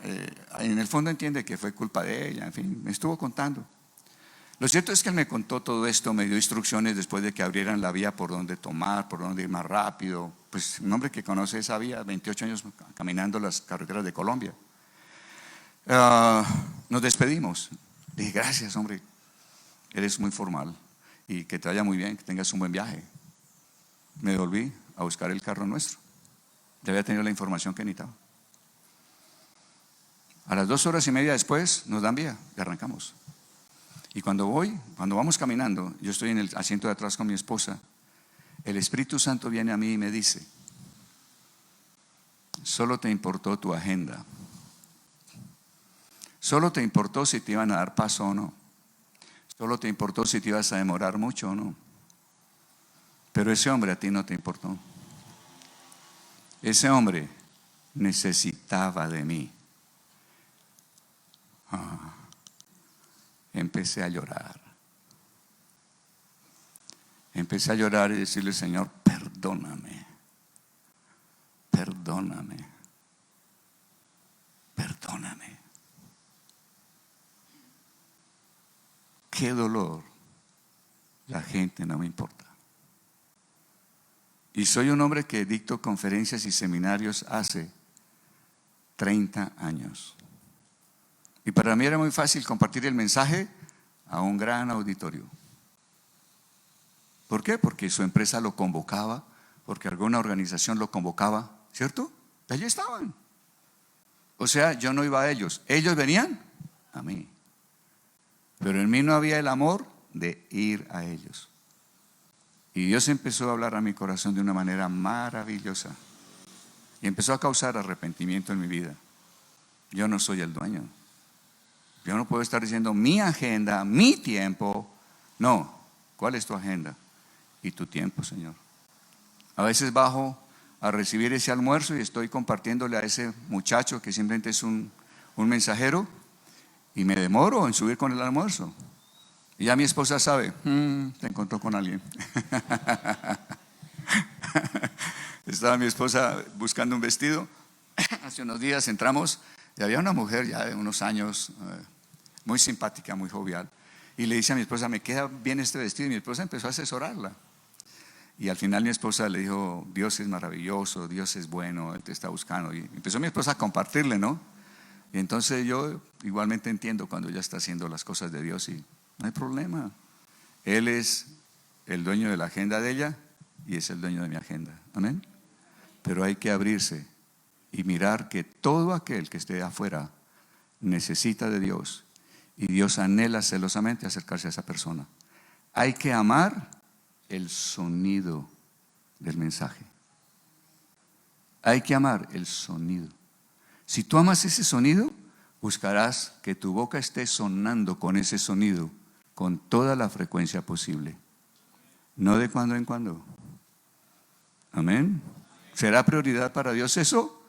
en el fondo entiende que fue culpa de ella. En fin, me estuvo contando. Lo cierto es que él me contó todo esto, me dio instrucciones después de que abrieran la vía por donde tomar, por donde ir más rápido. Pues un hombre que conoce esa vía, 28 años caminando las carreteras de Colombia. Nos despedimos. Le dije: gracias, hombre, eres muy formal y que te vaya muy bien, que tengas un buen viaje. Me volví a buscar el carro nuestro. Ya había tenido la información que necesitaba. A las 2 horas y media después nos dan vía y arrancamos. Y cuando vamos caminando, yo estoy en el asiento de atrás con mi esposa, el Espíritu Santo viene a mí y me dice: solo te importó tu agenda, solo te importó si te iban a dar paso o no, solo te importó si te ibas a demorar mucho o no, pero ese hombre a ti no te importó. Ese hombre necesitaba de mí. Empecé a llorar. Empecé a llorar y decirle: Señor, perdóname, perdóname, perdóname. Qué dolor. La gente no me importa. Y soy un hombre que dicto conferencias y seminarios hace 30 años. Y para mí era muy fácil compartir el mensaje a un gran auditorio. ¿Por qué? Porque su empresa lo convocaba, porque alguna organización lo convocaba, ¿cierto? Allí estaban. O sea, yo no iba a ellos, ellos venían a mí. Pero en mí no había el amor de ir a ellos. Y Dios empezó a hablar a mi corazón de una manera maravillosa. Y empezó a causar arrepentimiento en mi vida. Yo no soy el dueño. Yo no puedo estar diciendo mi agenda, mi tiempo. No, ¿cuál es tu agenda? Y tu tiempo, Señor. A veces bajo a recibir ese almuerzo y estoy compartiéndole a ese muchacho que simplemente es un mensajero, y me demoro en subir con el almuerzo. Y ya mi esposa sabe, te encontró con alguien. Estaba mi esposa buscando un vestido. Hace unos días entramos y había una mujer ya de unos años, muy simpática, muy jovial. Y le dice a mi esposa, me queda bien este vestido. Y mi esposa empezó a asesorarla. Y al final mi esposa le dijo, Dios es maravilloso, Dios es bueno, Él te está buscando. Y empezó mi esposa a compartirle, ¿no? Y entonces yo igualmente entiendo cuando ella está haciendo las cosas de Dios y no hay problema. Él es el dueño de la agenda de ella y es el dueño de mi agenda. Amén. Pero hay que abrirse y mirar que todo aquel que esté afuera necesita de Dios y Dios anhela celosamente acercarse a esa persona. Hay que amar el sonido del mensaje. Hay que amar el sonido. Si tú amas ese sonido, buscarás que tu boca esté sonando con ese sonido con toda la frecuencia posible, no de cuando en cuando. Amén. ¿Será prioridad para Dios eso?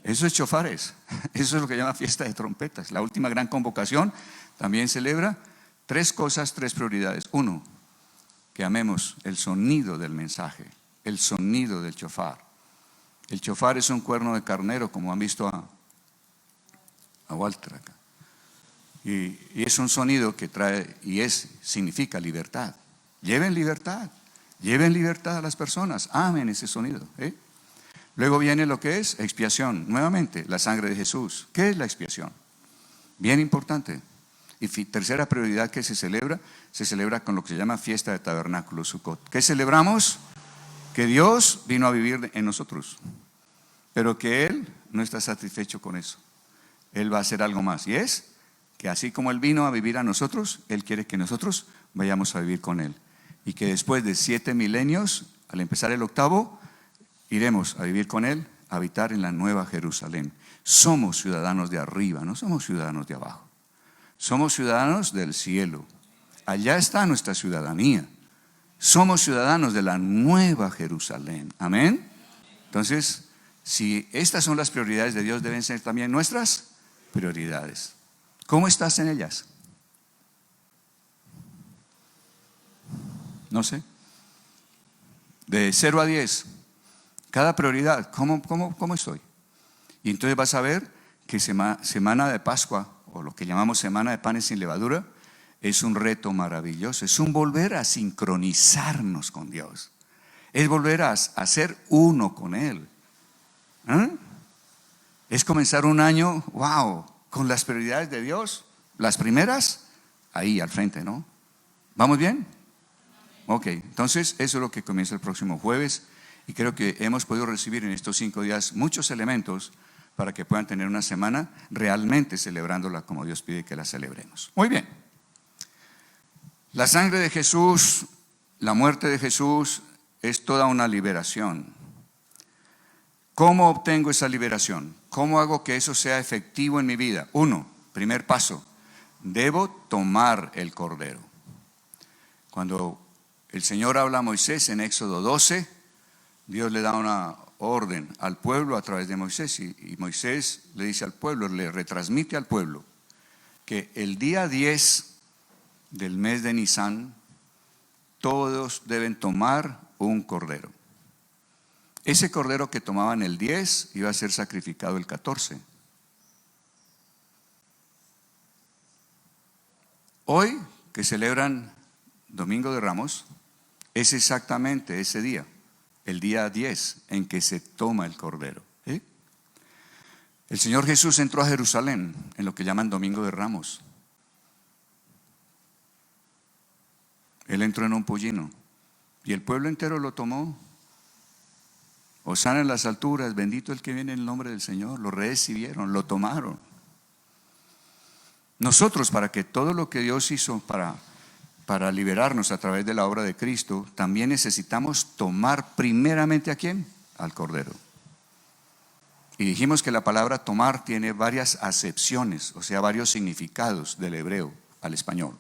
Eso es chofares. Eso es lo que llama fiesta de trompetas. La última gran convocación también celebra 3 cosas, 3 prioridades. 1, que amemos el sonido del mensaje, el sonido del chofar. El chofar es un cuerno de carnero, como han visto a Walter acá. Y es un sonido que trae, significa libertad. Lleven libertad a las personas, amen ese sonido. Luego viene lo que es expiación, nuevamente, la sangre de Jesús. ¿Qué es la expiación? Bien importante. Y tercera prioridad que se celebra con lo que se llama fiesta de tabernáculo, Sukkot. ¿Qué celebramos? Que Dios vino a vivir en nosotros, pero que Él no está satisfecho con eso. Él va a hacer algo más, y es que así como Él vino a vivir a nosotros, Él quiere que nosotros vayamos a vivir con Él, y que después de 7 milenios, al empezar el 8º, iremos a vivir con Él, a habitar en la nueva Jerusalén. Somos ciudadanos de arriba, no somos ciudadanos de abajo. Somos ciudadanos del cielo. Allá está nuestra ciudadanía. Somos ciudadanos de la nueva Jerusalén. Amén. Entonces, si estas son las prioridades de Dios, deben ser también nuestras prioridades. ¿Cómo estás en ellas? No sé. De 0 a 10, cada prioridad, ¿cómo estoy? Y entonces vas a ver que semana de Pascua, o lo que llamamos semana de panes sin levadura, es un reto maravilloso, es un volver a sincronizarnos con Dios, es volver a ser uno con Él. Es comenzar un año, wow, con las prioridades de Dios, las primeras, ahí al frente, ¿no? ¿Vamos bien? Ok, entonces eso es lo que comienza el próximo jueves, y creo que hemos podido recibir en estos 5 días muchos elementos para que puedan tener una semana realmente celebrándola como Dios pide que la celebremos. Muy bien. La sangre de Jesús, la muerte de Jesús es toda una liberación. ¿Cómo obtengo esa liberación? ¿Cómo hago que eso sea efectivo en mi vida? 1, primer paso, debo tomar el cordero. Cuando el Señor habla a Moisés en Éxodo 12, Dios le da una orden al pueblo a través de Moisés, y Moisés le dice al pueblo, le retransmite al pueblo que el día 10 del mes de Nisan todos deben tomar un cordero. Ese cordero que tomaban el 10 iba a ser sacrificado el 14. Hoy, que celebran Domingo de Ramos, es exactamente ese día, el día 10 en que se toma el cordero. El Señor Jesús entró a Jerusalén en lo que llaman Domingo de Ramos. Él entró en un pollino, Y el pueblo entero lo tomó. Hosana en las alturas, bendito el que viene en el nombre del Señor. Lo recibieron, lo tomaron. Nosotros, para que todo lo que Dios hizo para liberarnos a través de la obra de Cristo, también necesitamos tomar primeramente ¿a quién? Al Cordero. Y dijimos que la palabra tomar tiene varias acepciones, o sea, varios significados del hebreo al español.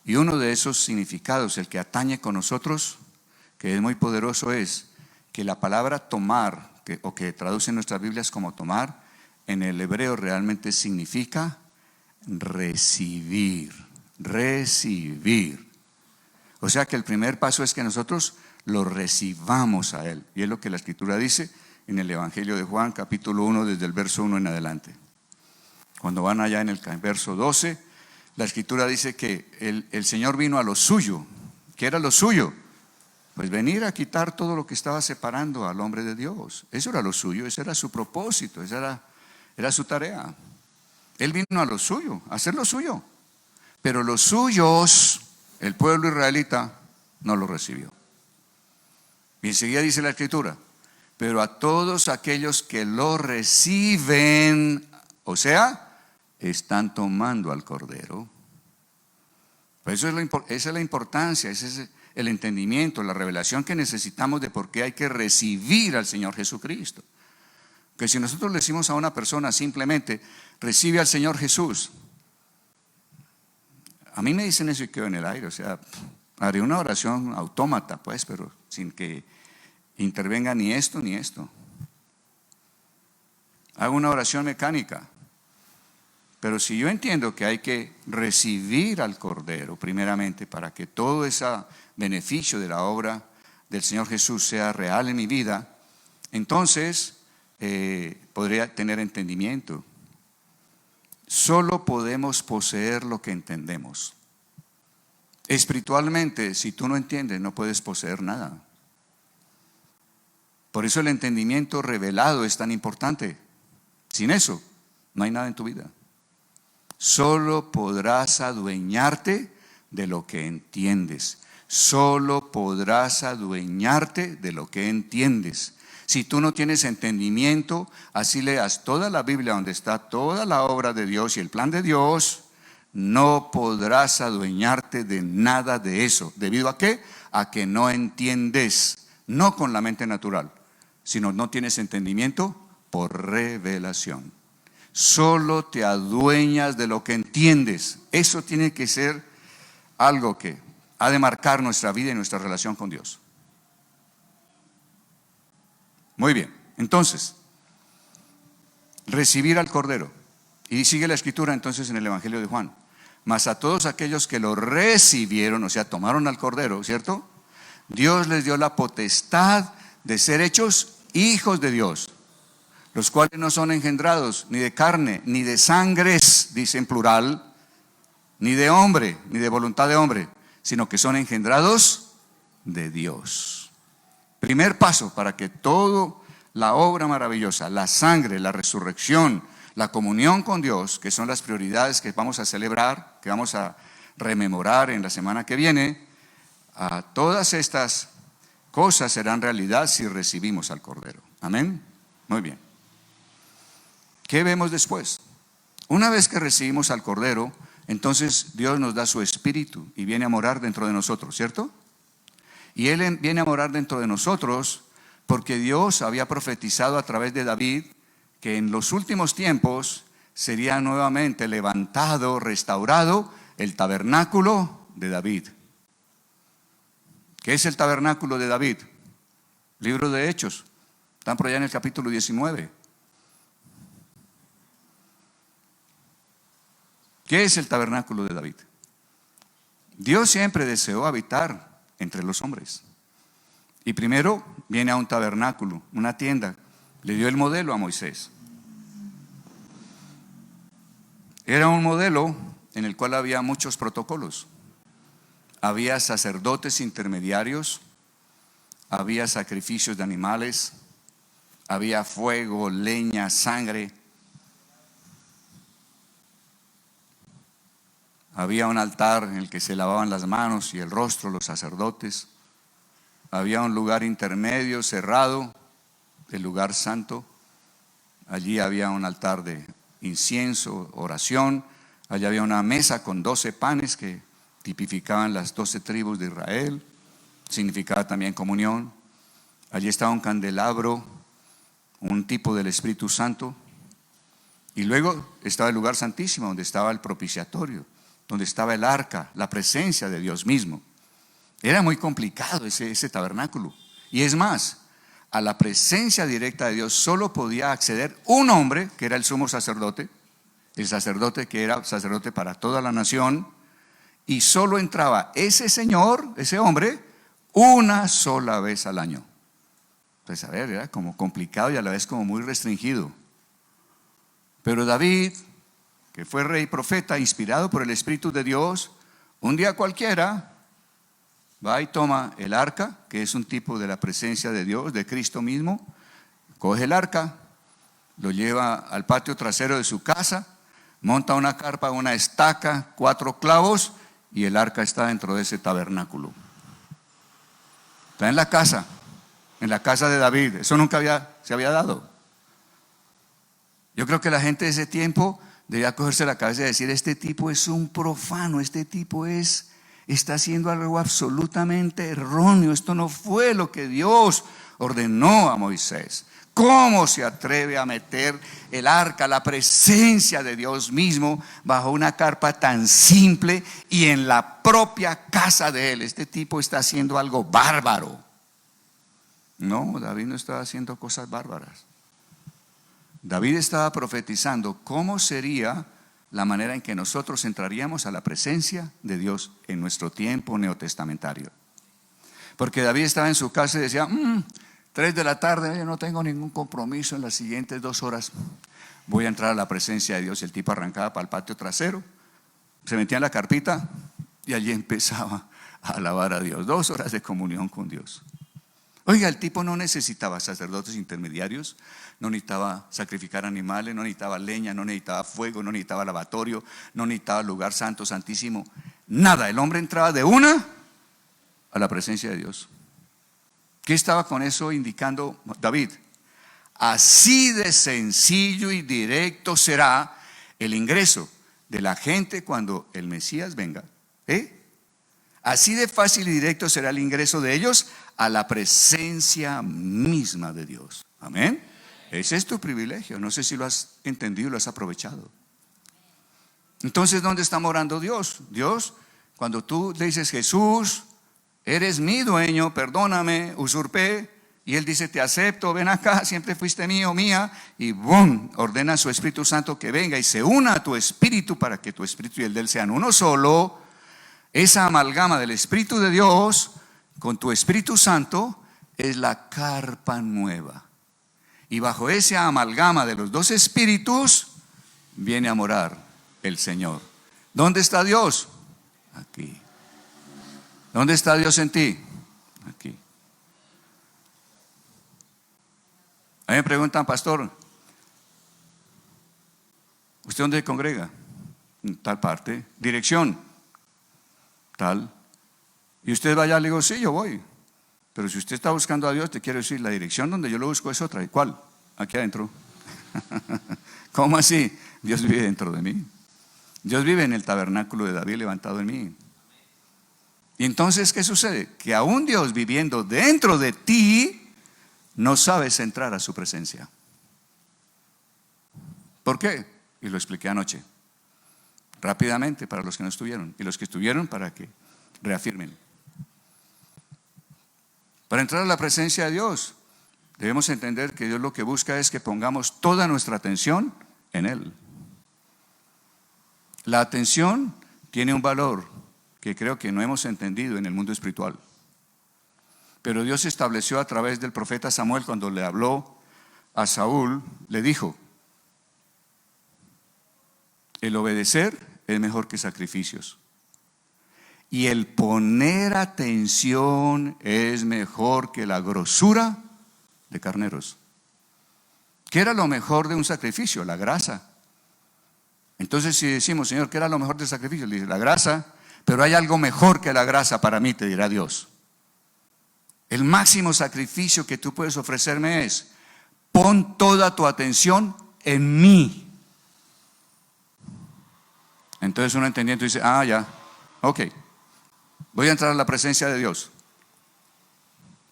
Y uno de esos significados, el que atañe con nosotros, que es muy poderoso, es que la palabra tomar, o que traduce en nuestras Biblias como tomar, en el hebreo realmente significa recibir, recibir. O sea que el primer paso es que nosotros lo recibamos a Él. Y es lo que la Escritura dice en el Evangelio de Juan, capítulo 1, desde el verso 1 en adelante. Cuando van allá en el verso 12, la Escritura dice que el Señor vino a lo suyo. ¿Qué era lo suyo? Pues venir a quitar todo lo que estaba separando al hombre de Dios. Eso era lo suyo, ese era su propósito, esa era su tarea. Él vino a lo suyo, a hacer lo suyo. Pero los suyos, el pueblo israelita, no lo recibió. Y enseguida dice la Escritura, pero a todos aquellos que lo reciben, o sea, están tomando al Cordero. Pues esa es la importancia, ese es el entendimiento, la revelación que necesitamos de por qué hay que recibir al Señor Jesucristo. Que si nosotros le decimos a una persona simplemente, recibe al Señor Jesús. A mí me dicen eso y quedo en el aire, o sea, haré una oración autómata, pues, pero sin que intervenga ni esto ni esto. Hago una oración mecánica. Pero si yo entiendo que hay que recibir al Cordero primeramente para que todo ese beneficio de la obra del Señor Jesús sea real en mi vida, entonces podría tener entendimiento. Solo podemos poseer lo que entendemos. Espiritualmente, si tú no entiendes, no puedes poseer nada. Por eso el entendimiento revelado es tan importante. Sin eso, no hay nada en tu vida. Solo podrás adueñarte de lo que entiendes. Solo podrás adueñarte de lo que entiendes. Si tú no tienes entendimiento, así leas toda la Biblia donde está toda la obra de Dios y el plan de Dios, no podrás adueñarte de nada de eso. ¿Debido a qué? A que no entiendes, no con la mente natural, sino no tienes entendimiento por revelación. Solo te adueñas de lo que entiendes. Eso tiene que ser algo que ha de marcar nuestra vida y nuestra relación con Dios. Muy bien, entonces, recibir al Cordero. Y sigue la Escritura entonces en el Evangelio de Juan. Mas a todos aquellos que lo recibieron, o sea, tomaron al Cordero, ¿cierto? Dios les dio la potestad de ser hechos hijos de Dios, los cuales no son engendrados ni de carne, ni de sangres, dice en plural, ni de hombre, ni de voluntad de hombre, sino que son engendrados de Dios. Primer paso para que toda la obra maravillosa, la sangre, la resurrección, la comunión con Dios, que son las prioridades que vamos a celebrar, que vamos a rememorar en la semana que viene, a todas estas cosas serán realidad si recibimos al Cordero. Amén. Muy bien. ¿Qué vemos después? Una vez que recibimos al Cordero, entonces Dios nos da su Espíritu y viene a morar dentro de nosotros, ¿cierto? Y Él viene a morar dentro de nosotros porque Dios había profetizado a través de David que en los últimos tiempos sería nuevamente levantado, restaurado el tabernáculo de David. ¿Qué es el tabernáculo de David? Libro de Hechos, están por allá en el capítulo 19. ¿Qué es el tabernáculo de David? Dios siempre deseó habitar entre los hombres. Y primero viene a un tabernáculo, una tienda. Le dio el modelo a Moisés. Era un modelo en el cual había muchos protocolos. Había sacerdotes intermediarios, había sacrificios de animales, había fuego, leña, sangre. Había un altar en el que se lavaban las manos y el rostro los sacerdotes. Había un lugar intermedio cerrado, el lugar santo. Allí había un altar de incienso, oración. Allí había una mesa con 12 panes que tipificaban las 12 tribus de Israel. Significaba también comunión. Allí estaba un candelabro, un tipo del Espíritu Santo. Y luego estaba el lugar santísimo, donde estaba el propiciatorio, donde estaba el arca, la presencia de Dios mismo. Era muy complicado ese tabernáculo. Y es más, a la presencia directa de Dios solo podía acceder un hombre, que era el sumo sacerdote, el sacerdote que era sacerdote para toda la nación, y solo entraba ese señor, ese hombre, una sola vez al año. Pues a ver, era como complicado y a la vez como muy restringido. Pero David, que fue rey profeta, inspirado por el Espíritu de Dios, un día cualquiera va y toma el arca, que es un tipo de la presencia de Dios, de Cristo mismo, coge el arca, lo lleva al patio trasero de su casa, monta una carpa, una estaca, 4 clavos, y el arca está dentro de ese tabernáculo. Está en la casa de David. Eso nunca se había dado. Yo creo que la gente de ese tiempo debía cogerse la cabeza y decir: este tipo es un profano, este tipo está haciendo algo absolutamente erróneo. Esto no fue lo que Dios ordenó a Moisés. ¿Cómo se atreve a meter el arca, la presencia de Dios mismo, bajo una carpa tan simple y en la propia casa de él? Este tipo está haciendo algo bárbaro. No, David no estaba haciendo cosas bárbaras. David estaba profetizando cómo sería la manera en que nosotros entraríamos a la presencia de Dios en nuestro tiempo neotestamentario. Porque David estaba en su casa y decía: 3 de la tarde, yo no tengo ningún compromiso en las siguientes 2 horas. Voy a entrar a la presencia de Dios. Y el tipo arrancaba para el patio trasero, se metía en la carpita y allí empezaba a alabar a Dios. 2 horas de comunión con Dios. Oiga, el tipo no necesitaba sacerdotes intermediarios, no necesitaba sacrificar animales, no necesitaba leña, no necesitaba fuego, no necesitaba lavatorio, no necesitaba lugar santo, santísimo. Nada, el hombre entraba de una a la presencia de Dios. ¿Qué estaba con eso indicando David? Así de sencillo y directo será el ingreso de la gente cuando el Mesías venga. Así de fácil y directo será el ingreso de ellos a la presencia misma de Dios. Amén. Ese es tu privilegio. No sé si lo has entendido y lo has aprovechado. Entonces, ¿dónde está morando Dios? Dios, cuando tú le dices: Jesús, eres mi dueño, perdóname, usurpé. Y Él dice: te acepto, ven acá, siempre fuiste mío, mía. Y ¡bum! Ordena a su Espíritu Santo que venga y se una a tu espíritu para que tu espíritu y el de Él sean uno solo. Esa amalgama del Espíritu de Dios con tu Espíritu Santo es la carpa nueva. Y bajo esa amalgama de los 2 espíritus viene a morar el Señor. ¿Dónde está Dios? Aquí. ¿Dónde está Dios en ti? Aquí. A mí me preguntan: pastor, ¿usted dónde se congrega? En tal parte. Dirección, tal. Y usted va allá. Le digo: sí, yo voy. Pero si usted está buscando a Dios, te quiero decir, la dirección donde yo lo busco es otra. ¿Y cuál? Aquí adentro. ¿Cómo así? Dios vive dentro de mí. Dios vive en el tabernáculo de David levantado en mí. Y entonces, ¿qué sucede? Que aún Dios viviendo dentro de ti, no sabes entrar a su presencia. ¿Por qué? Y lo expliqué anoche, rápidamente, para los que no estuvieron, y los que estuvieron para que reafirmen. Para entrar a la presencia de Dios, debemos entender que Dios lo que busca es que pongamos toda nuestra atención en Él. La atención tiene un valor que creo que no hemos entendido en el mundo espiritual. Pero Dios estableció a través del profeta Samuel, cuando le habló a Saúl, le dijo: el obedecer es mejor que sacrificios, y el poner atención es mejor que la grosura de carneros. ¿Qué era lo mejor de un sacrificio? La grasa. Entonces si decimos, Señor, ¿qué era lo mejor del sacrificio? Le dice, la grasa, pero hay algo mejor que la grasa para mí, te dirá Dios. El máximo sacrificio que tú puedes ofrecerme es, pon toda tu atención en mí. Entonces uno entendiendo dice, ya, ok, voy a entrar a la presencia de Dios.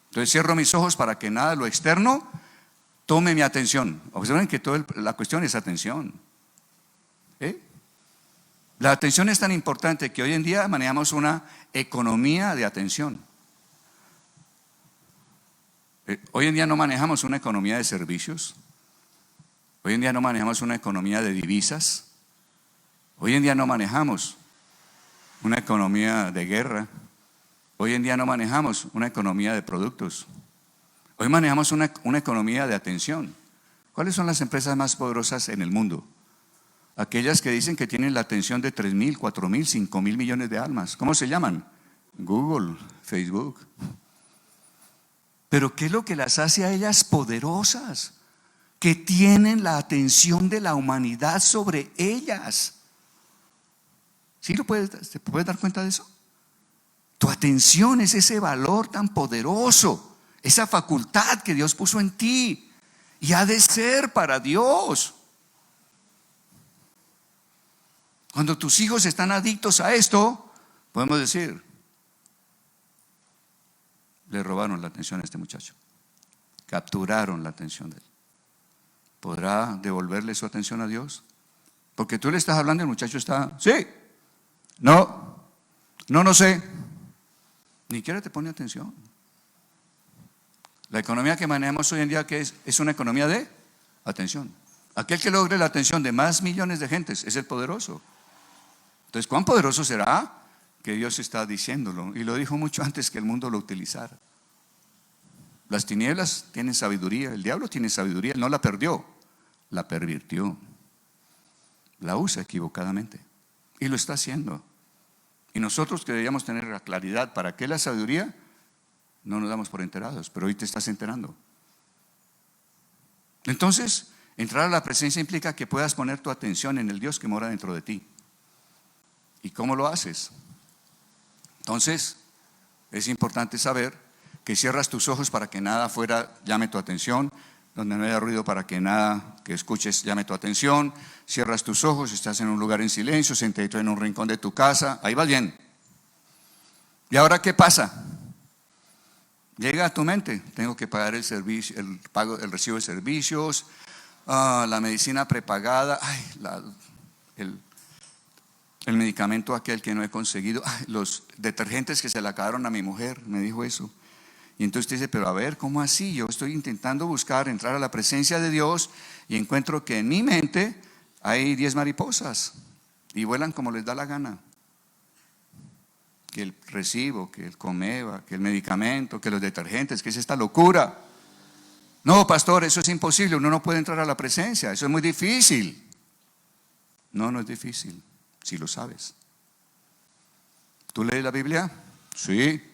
Entonces cierro mis ojos para que nada de lo externo tome mi atención. Observen que toda la cuestión es atención. La atención es tan importante que hoy en día manejamos una economía de atención. Hoy en día no manejamos una economía de servicios. Hoy en día no manejamos una economía de divisas. Hoy en día no manejamos una economía de guerra. Hoy en día no manejamos una economía de productos. Hoy manejamos una economía de atención. ¿Cuáles son las empresas más poderosas en el mundo? Aquellas que dicen que tienen la atención de 3,000, 4,000, 5,000 millones de almas. ¿Cómo se llaman? Google, Facebook. Pero ¿qué es lo que las hace a ellas poderosas? Que tienen la atención de la humanidad sobre ellas. ¿Sí te puedes dar cuenta de eso? Tu atención es ese valor tan poderoso, esa facultad que Dios puso en ti y ha de ser para Dios. Cuando tus hijos están adictos a esto, podemos decir, le robaron la atención a este muchacho, capturaron la atención de él. ¿Podrá devolverle su atención a Dios? Porque tú le estás hablando y el muchacho está, sí, no sé, ni siquiera te pone atención. La economía que manejamos hoy en día, ¿qué es? Es una economía de atención. Aquel que logre la atención de más millones de gentes es el poderoso. Entonces, ¿cuán poderoso será? Que Dios está diciéndolo, y lo dijo mucho antes que el mundo lo utilizara. Las tinieblas tienen sabiduría, el diablo tiene sabiduría, no la perdió, la pervirtió, la usa equivocadamente y lo está haciendo. Y nosotros que deberíamos tener la claridad para qué la sabiduría, no nos damos por enterados, pero hoy te estás enterando. Entonces, entrar a la presencia implica que puedas poner tu atención en el Dios que mora dentro de ti. ¿Y cómo lo haces? Entonces, es importante saber que cierras tus ojos para que nada afuera llame tu atención, donde no haya ruido para que nada que escuches llame tu atención. Cierras tus ojos, estás en un lugar en silencio, sentadito en un rincón de tu casa, ahí va bien. ¿Y ahora qué pasa? Llega a tu mente, tengo que pagar el servicio, el recibo de servicios, la medicina prepagada, el medicamento aquel que no he conseguido, los detergentes que se le acabaron a mi mujer, me dijo eso. Y entonces usted dice, pero a ver, ¿cómo así? Yo estoy intentando entrar a la presencia de Dios y encuentro que en mi mente hay 10 mariposas y vuelan como les da la gana. Que el recibo, que el Comeva, que el medicamento, que los detergentes, que es esta locura. No, pastor, eso es imposible, uno no puede entrar a la presencia, eso es muy difícil. No es difícil, si lo sabes. ¿Tú lees la Biblia? Sí.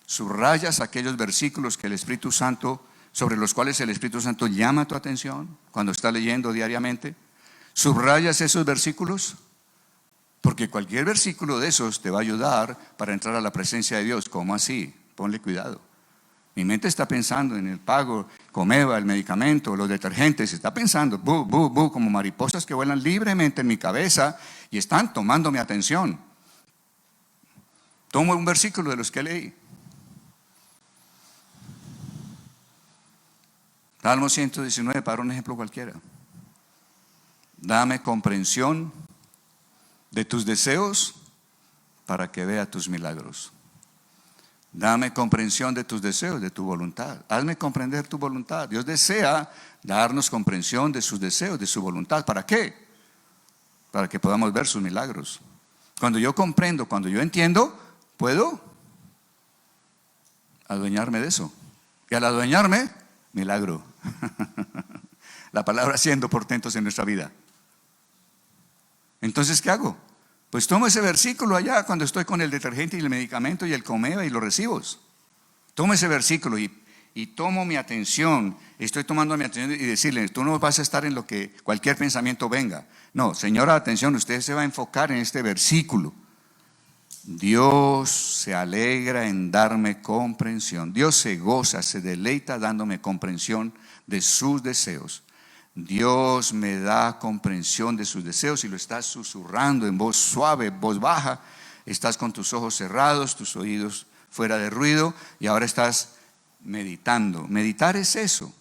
Subrayas aquellos versículos que el Espíritu Santo, sobre los cuales el Espíritu Santo llama tu atención cuando está leyendo diariamente. Subrayas esos versículos, porque cualquier versículo de esos te va a ayudar para entrar a la presencia de Dios. ¿Cómo así? Ponle cuidado. Mi mente está pensando en el pago, Comeva, el medicamento, los detergentes. Está pensando, como mariposas que vuelan libremente en mi cabeza y están tomando mi atención. Tomo un versículo de los que leí. Salmo 119, para un ejemplo cualquiera. Dame comprensión de tus deseos para que vea tus milagros. Dame comprensión de tus deseos, de tu voluntad. Hazme comprender tu voluntad. Dios desea darnos comprensión de sus deseos, de su voluntad. ¿Para qué? Para que podamos ver sus milagros. Cuando yo comprendo, cuando yo entiendo, puedo adueñarme de eso. Y al adueñarme, milagro. La palabra haciendo portentos en nuestra vida. Entonces, ¿qué hago? Pues tomo ese versículo allá cuando estoy con el detergente y el medicamento y el Comeva y los recibos. Tomo ese versículo y y tomo mi atención, estoy tomando mi atención y decirle, tú no vas a estar en lo que cualquier pensamiento venga. No, señora, atención, usted se va a enfocar en este versículo. Dios se alegra en darme comprensión. Dios se goza, se deleita dándome comprensión de sus deseos. Dios me da comprensión de sus deseos y lo estás susurrando en voz suave, voz baja. Estás con tus ojos cerrados, tus oídos fuera de ruido y ahora estás meditando. Meditar es eso.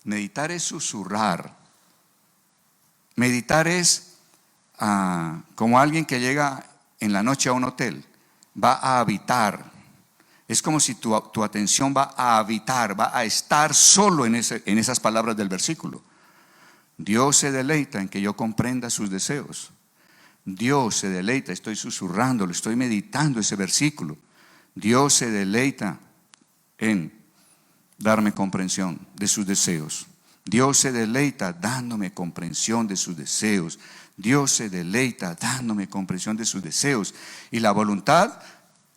Meditar es susurrar. Meditar es como alguien que llega en la noche a un hotel. Va a habitar. Es como si tu atención va a habitar, va a estar solo en esas palabras del versículo. Dios se deleita en que yo comprenda sus deseos. Dios se deleita, estoy susurrándolo, estoy meditando ese versículo. Dios se deleita en darme comprensión de sus deseos. Dios se deleita dándome comprensión de sus deseos. Dios se deleita dándome comprensión de sus deseos. Y la voluntad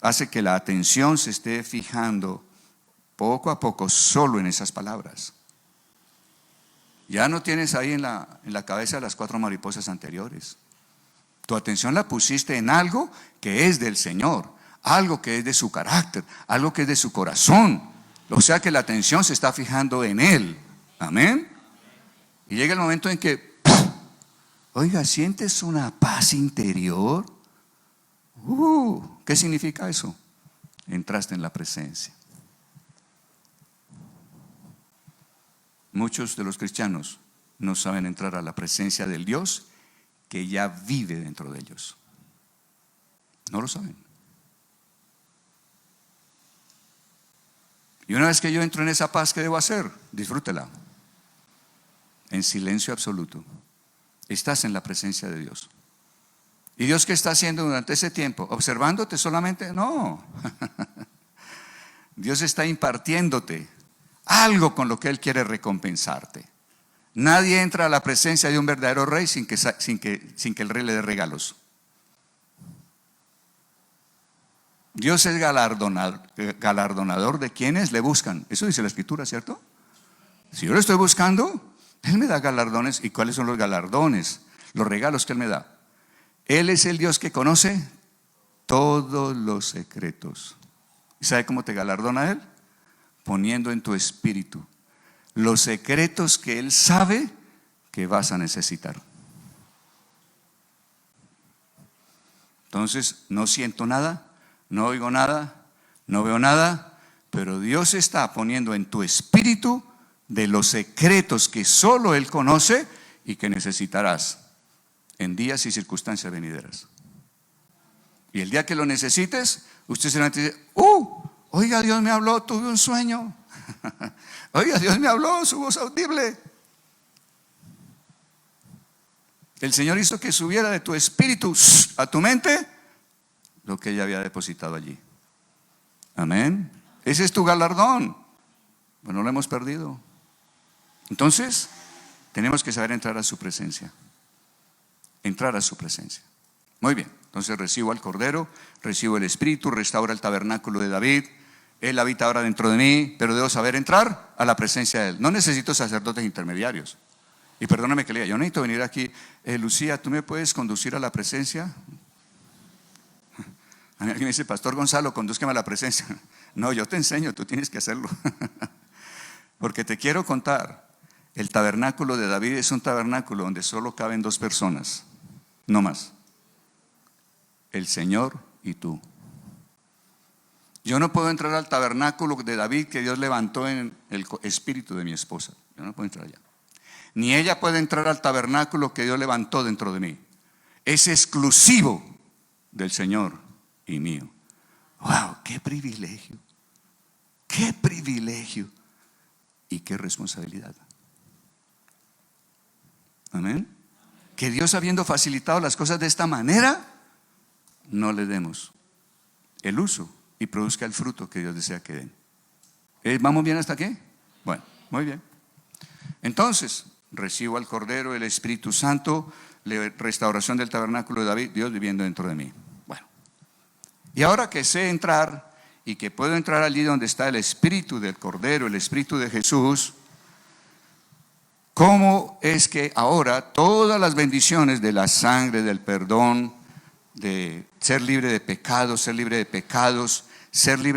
hace que la atención se esté fijando poco a poco solo en esas palabras. Ya no tienes ahí en la cabeza las 4 mariposas anteriores. Tu atención la pusiste en algo que es del Señor, algo que es de su carácter, algo que es de su corazón. O sea que la atención se está fijando en Él. Amén. Y llega el momento en que, oiga, ¿sientes una paz interior? ¿Qué significa eso? Entraste en la presencia. Muchos de los cristianos no saben entrar a la presencia del Dios que ya vive dentro de ellos. No lo saben. Y una vez que yo entro en esa paz, ¿qué debo hacer? Disfrútela. En silencio absoluto. Estás en la presencia de Dios. ¿Y Dios qué está haciendo durante ese tiempo? ¿Observándote solamente? No. Dios está impartiéndote algo con lo que Él quiere recompensarte. Nadie entra a la presencia de un verdadero rey sin que el rey le dé regalos. Dios es galardonador de quienes le buscan. Eso dice la Escritura, ¿cierto? Si yo lo estoy buscando, Él me da galardones. ¿Y cuáles son los galardones? Los regalos que Él me da. Él es el Dios que conoce todos los secretos. ¿Y sabe cómo te galardona Él? Poniendo en tu espíritu los secretos que Él sabe que vas a necesitar. Entonces, no siento nada, no oigo nada, no veo nada, pero Dios está poniendo en tu espíritu de los secretos que solo Él conoce y que necesitarás en días y circunstancias venideras. Y el día que lo necesites, usted se va a decir, oiga, Dios me habló, tuve un sueño. Oiga, Dios me habló, su voz audible. El Señor hizo que subiera de tu espíritu a tu mente lo que ella había depositado allí. Amén. Ese es tu galardón. Bueno, lo hemos perdido. Entonces, tenemos que saber entrar a su presencia. Entrar a su presencia. Muy bien. Entonces recibo al Cordero, recibo el Espíritu, restaura el tabernáculo de David. Él habita ahora dentro de mí, pero debo saber entrar a la presencia de Él. No necesito sacerdotes intermediarios. Y perdóname que le diga, yo necesito venir aquí. Lucía, ¿tú me puedes conducir a la presencia? A mí alguien me dice, Pastor Gonzalo, condúzcame a la presencia. No, yo te enseño, tú tienes que hacerlo. Porque te quiero contar, el tabernáculo de David es un tabernáculo donde solo caben 2 personas, no más. El Señor y tú. Yo no puedo entrar al tabernáculo de David que Dios levantó en el espíritu de mi esposa. Yo no puedo entrar allá. Ni ella puede entrar al tabernáculo que Dios levantó dentro de mí. Es exclusivo del Señor y mío. ¡Wow! ¡Qué privilegio! ¡Qué privilegio! Y qué responsabilidad. Amén. Que Dios, habiendo facilitado las cosas de esta manera, no le demos el uso y produzca el fruto que Dios desea que den. ¿Vamos bien hasta aquí? Bueno, muy bien. Entonces, recibo al Cordero, el Espíritu Santo, restauración del tabernáculo de David, Dios viviendo dentro de mí. Bueno, y ahora que sé entrar y que puedo entrar allí donde está el Espíritu del Cordero, el Espíritu de Jesús, ¿cómo es que ahora todas las bendiciones de la sangre, del perdón, de ser libre de pecados, ser libre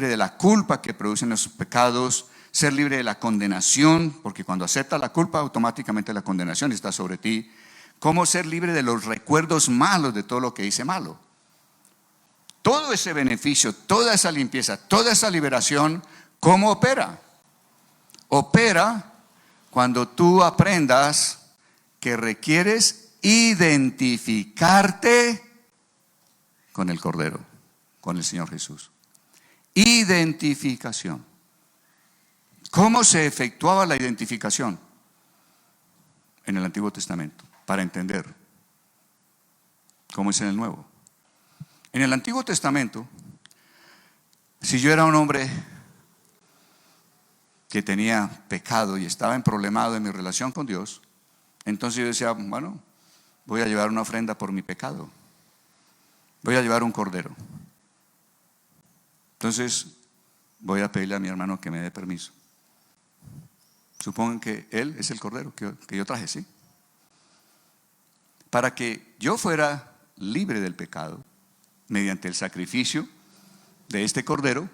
de la culpa que producen los pecados, ser libre de la condenación, porque cuando aceptas la culpa automáticamente la condenación está sobre ti? ¿Cómo ser libre de los recuerdos malos de todo lo que hice malo? Todo ese beneficio, toda esa limpieza, toda esa liberación, ¿cómo opera? Opera cuando tú aprendas que requieres identificarte con el Cordero, con el Señor Jesús. Identificación. ¿Cómo se efectuaba la identificación? En el Antiguo Testamento, para entender cómo es en el Nuevo. En el Antiguo Testamento, si yo era un hombre que tenía pecado y estaba emproblemado en mi relación con Dios, entonces yo decía, bueno, voy a llevar una ofrenda por mi pecado. Voy a llevar un cordero. Entonces voy a pedirle a mi hermano que me dé permiso. Supongan que él es el cordero que yo traje, ¿sí? Para que yo fuera libre del pecado, mediante el sacrificio de este cordero,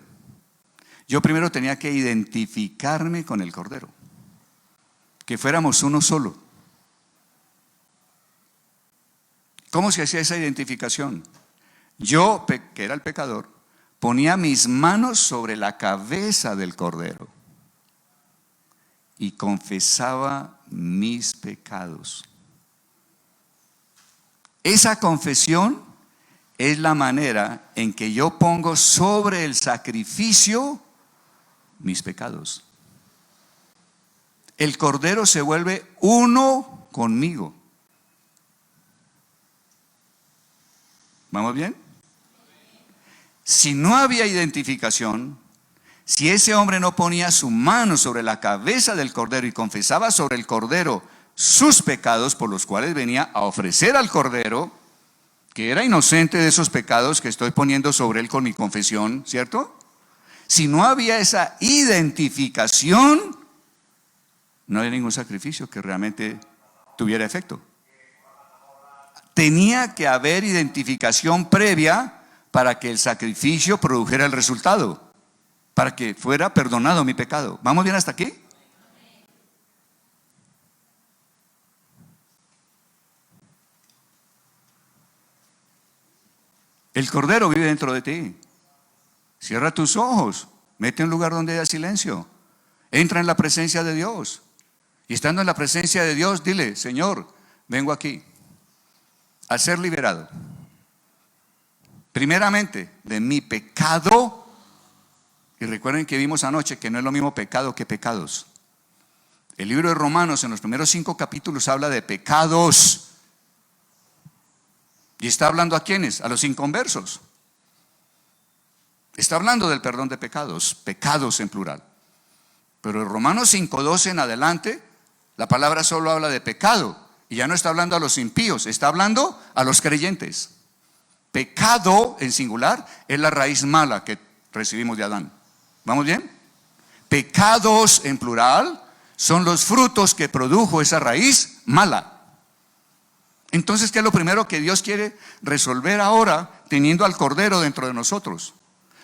yo primero tenía que identificarme con el cordero, que fuéramos uno solo. ¿Cómo se hacía esa identificación? Yo, que era el pecador, ponía mis manos sobre la cabeza del cordero y confesaba mis pecados. Esa confesión es la manera en que yo pongo sobre el sacrificio mis pecados. El cordero se vuelve uno conmigo. ¿Vamos bien? Si no había identificación, si ese hombre no ponía su mano sobre la cabeza del cordero y confesaba sobre el cordero sus pecados por los cuales venía a ofrecer al cordero, que era inocente de esos pecados que estoy poniendo sobre él con mi confesión, ¿cierto? Si no había esa identificación, no había ningún sacrificio que realmente tuviera efecto. Tenía que haber identificación previa para que el sacrificio produjera el resultado, para que fuera perdonado mi pecado. ¿Vamos bien hasta aquí? El Cordero vive dentro de ti. Cierra tus ojos, mete un lugar donde haya silencio, entra en la presencia de Dios. Y estando en la presencia de Dios, dile: Señor, vengo aquí a ser liberado, primeramente de mi pecado. Y recuerden que vimos anoche que no es lo mismo pecado que pecados. El libro de Romanos en los primeros 5 capítulos habla de pecados. ¿Y está hablando a quiénes? A los inconversos. Está hablando del perdón de pecados, pecados en plural. Pero en Romanos 5:12 en adelante, la palabra solo habla de pecado. Y ya no está hablando a los impíos, está hablando a los creyentes. Pecado en singular es la raíz mala que recibimos de Adán. ¿Vamos bien? Pecados en plural son los frutos que produjo esa raíz mala. Entonces, ¿qué es lo primero que Dios quiere resolver ahora teniendo al Cordero dentro de nosotros?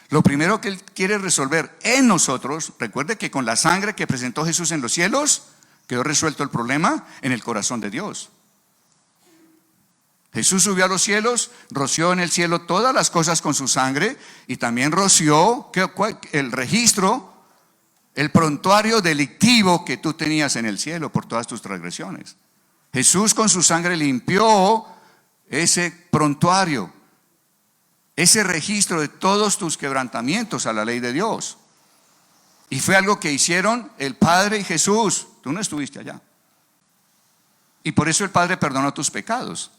Lo primero que Él quiere resolver en nosotros, recuerde que con la sangre que presentó Jesús en los cielos, quedó resuelto el problema en el corazón de Dios. Jesús subió a los cielos, roció en el cielo todas las cosas con su sangre y también roció el registro, el prontuario delictivo que tú tenías en el cielo por todas tus transgresiones. Jesús con su sangre limpió ese prontuario, ese registro de todos tus quebrantamientos a la ley de Dios. Y fue algo que hicieron el Padre y Jesús. Tú no estuviste allá. Y por eso el Padre perdonó tus pecados.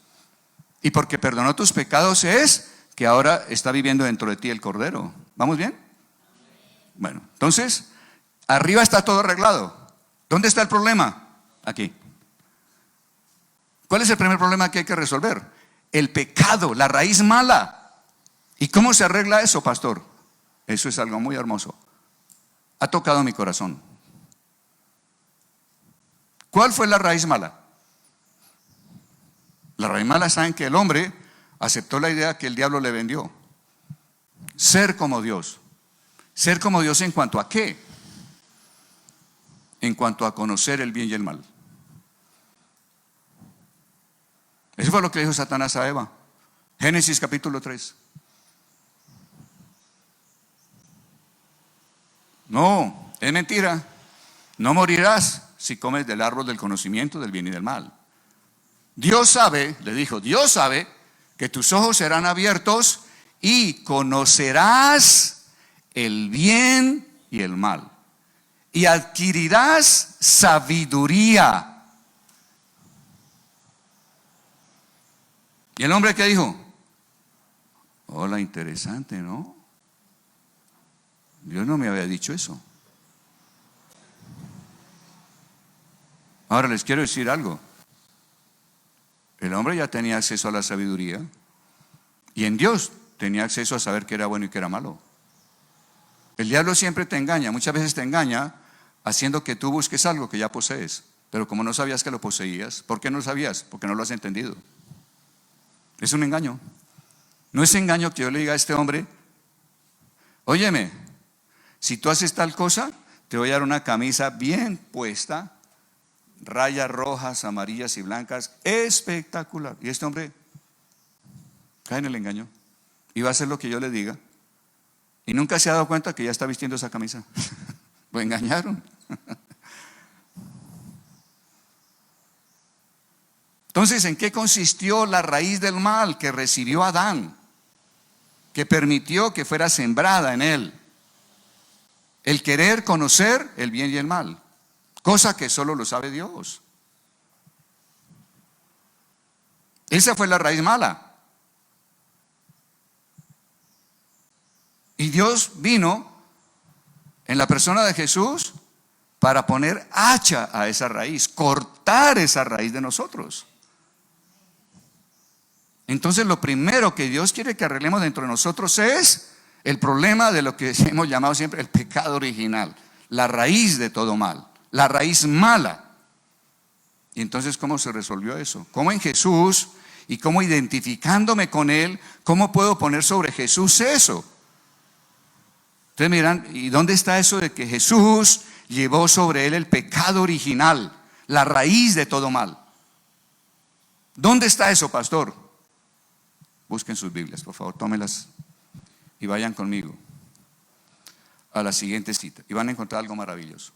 Y porque perdonó tus pecados es que ahora está viviendo dentro de ti el Cordero. ¿Vamos bien? Bueno, entonces, arriba está todo arreglado. ¿Dónde está el problema? Aquí. ¿Cuál es el primer problema que hay que resolver? El pecado, la raíz mala. ¿Y cómo se arregla eso, pastor? Eso es algo muy hermoso. Ha tocado mi corazón. ¿Cuál fue la raíz mala? La raíz mala está en que el hombre aceptó la idea que el diablo le vendió. Ser como Dios. Ser como Dios ¿en cuanto a qué? En cuanto a conocer el bien y el mal. Eso fue lo que dijo Satanás a Eva. Génesis capítulo 3. No, es mentira. No morirás si comes del árbol del conocimiento del bien y del mal. Dios sabe, le dijo, Dios sabe que tus ojos serán abiertos y conocerás el bien y el mal. Y adquirirás sabiduría. ¿Y el hombre qué dijo? Hola, interesante, ¿no? Dios no me había dicho eso. Ahora les quiero decir algo. El hombre ya tenía acceso a la sabiduría y en Dios tenía acceso a saber qué era bueno y qué era malo. El diablo siempre te engaña, muchas veces te engaña haciendo que tú busques algo que ya posees, pero como no sabías que lo poseías, ¿por qué no lo sabías? Porque no lo has entendido. Es un engaño. No es engaño que yo le diga a este hombre, óyeme, si tú haces tal cosa, te voy a dar una camisa bien puesta, rayas rojas, amarillas y blancas, espectacular. Y este hombre cae en el engaño y va a hacer lo que yo le diga. Y nunca se ha dado cuenta que ya está vistiendo esa camisa. Lo engañaron. Entonces, ¿en qué consistió la raíz del mal que recibió Adán? Que permitió que fuera sembrada en él. El querer conocer el bien y el mal. Cosa que solo lo sabe Dios. Esa fue la raíz mala. Y Dios vino en la persona de Jesús para poner hacha a esa raíz, cortar esa raíz de nosotros. Entonces lo primero que Dios quiere que arreglemos dentro de nosotros es el problema de lo que hemos llamado siempre el pecado original, la raíz de todo mal, la raíz mala. Y entonces, ¿cómo se resolvió eso? ¿Cómo en Jesús y cómo identificándome con Él, cómo puedo poner sobre Jesús eso? Ustedes miran, ¿y dónde está eso de que Jesús llevó sobre Él el pecado original, la raíz de todo mal? ¿Dónde está eso, pastor? Busquen sus Biblias, por favor, tómenlas y vayan conmigo a la siguiente cita y van a encontrar algo maravilloso.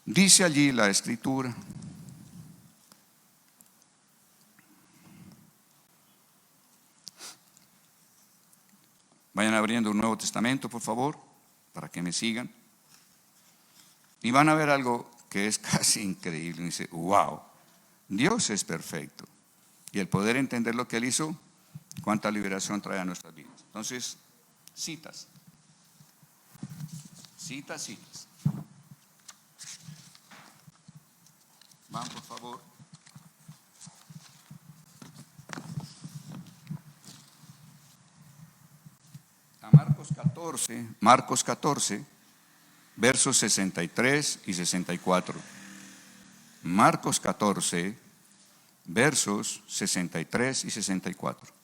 Dice allí la Escritura, vayan abriendo un Nuevo Testamento, por favor, para que me sigan, y van a ver algo que es casi increíble. Dice, wow, Dios es perfecto, y el poder entender lo que Él hizo, cuánta liberación trae a nuestras vidas. Entonces, citas. Van, por favor. A Marcos 14, versos 63 y 64. Marcos 14, versos 63 y 64.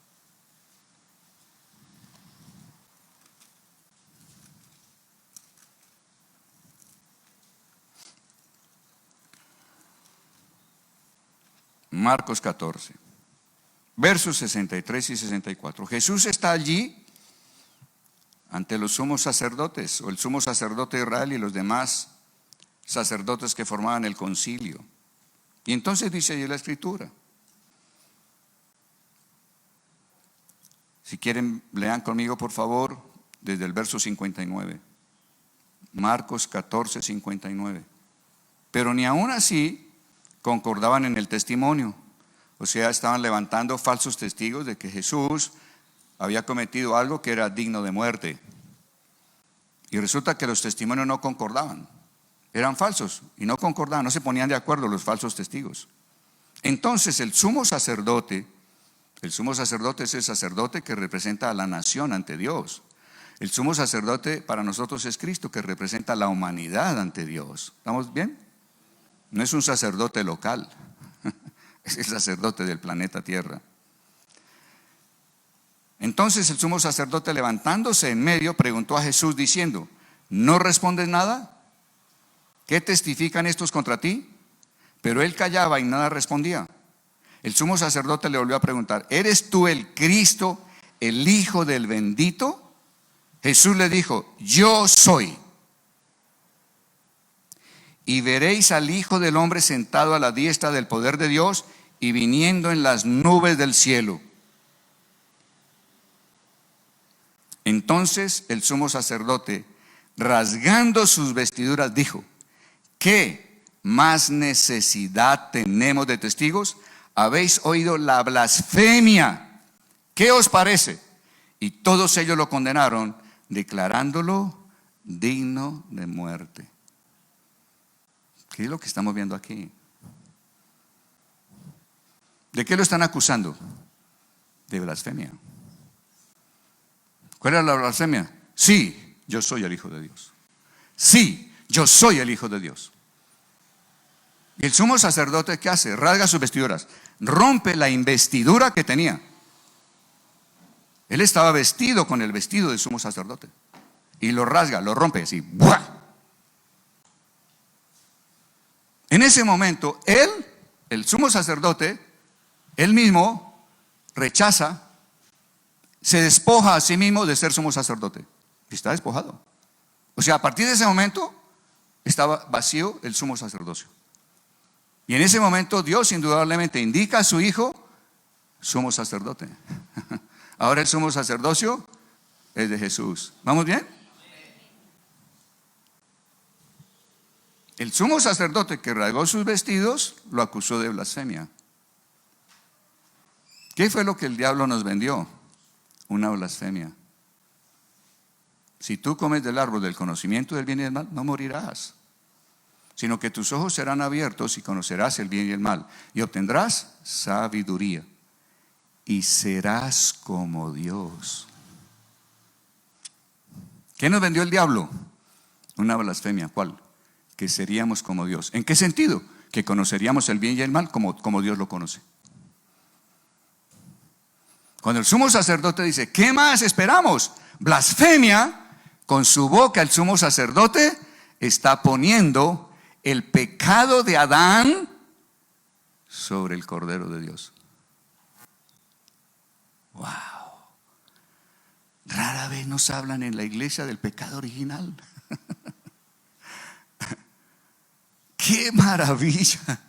Marcos 14, versos 63 y 64. Jesús está allí ante los sumos sacerdotes, o el sumo sacerdote de Israel y los demás sacerdotes que formaban el concilio. Y entonces dice allí la Escritura. Si quieren, lean conmigo, por favor, desde el verso 59. Marcos 14, 59. Pero ni aún así concordaban en el testimonio. O sea, estaban levantando falsos testigos de que Jesús había cometido algo que era digno de muerte. Y resulta que los testimonios no concordaban. Eran falsos y no concordaban, no se ponían de acuerdo los falsos testigos. Entonces el sumo sacerdote El sumo sacerdote es el sacerdote que representa a la nación ante Dios. El sumo sacerdote para nosotros es Cristo, que representa a la humanidad ante Dios. ¿Estamos bien? No es un sacerdote local, es el sacerdote del planeta Tierra. Entonces el sumo sacerdote, levantándose en medio, preguntó a Jesús diciendo: ¿no respondes nada? ¿Qué testifican estos contra ti? Pero él callaba y nada respondía. El sumo sacerdote le volvió a preguntar: ¿eres tú el Cristo, el Hijo del bendito? Jesús le dijo: yo soy. Y veréis al Hijo del hombre sentado a la diestra del poder de Dios y viniendo en las nubes del cielo. Entonces el sumo sacerdote, rasgando sus vestiduras, dijo: ¿qué más necesidad tenemos de testigos? Habéis oído la blasfemia. ¿Qué os parece? Y todos ellos lo condenaron, declarándolo digno de muerte. ¿Qué es lo que estamos viendo aquí? ¿De qué lo están acusando? De blasfemia. ¿Cuál era la blasfemia? Sí, yo soy el Hijo de Dios. Sí, yo soy el Hijo de Dios. Y el sumo sacerdote, ¿qué hace? Rasga sus vestiduras, rompe la investidura que tenía. Él estaba vestido con el vestido del sumo sacerdote y lo rasga, lo rompe así. ¡Buah! En ese momento, él, el sumo sacerdote, él mismo rechaza, se despoja a sí mismo de ser sumo sacerdote. Está despojado. O sea, a partir de ese momento estaba vacío el sumo sacerdocio. Y en ese momento Dios indudablemente indica a su hijo sumo sacerdote. Ahora el sumo sacerdocio es de Jesús. ¿Vamos bien? El sumo sacerdote que rasgó sus vestidos lo acusó de blasfemia. ¿Qué fue lo que el diablo nos vendió? Una blasfemia. Si tú comes del árbol del conocimiento del bien y del mal, no morirás, sino que tus ojos serán abiertos y conocerás el bien y el mal, y obtendrás sabiduría, y serás como Dios. ¿Qué nos vendió el diablo? Una blasfemia. ¿Cuál? Que seríamos como Dios. ¿En qué sentido? Que conoceríamos el bien y el mal como Dios lo conoce. Cuando el sumo sacerdote dice: ¿qué más esperamos? Blasfemia. Con su boca el sumo sacerdote está poniendo el pecado de Adán sobre el Cordero de Dios. Wow. Rara vez nos hablan en la iglesia del pecado original. ¡Qué maravilla!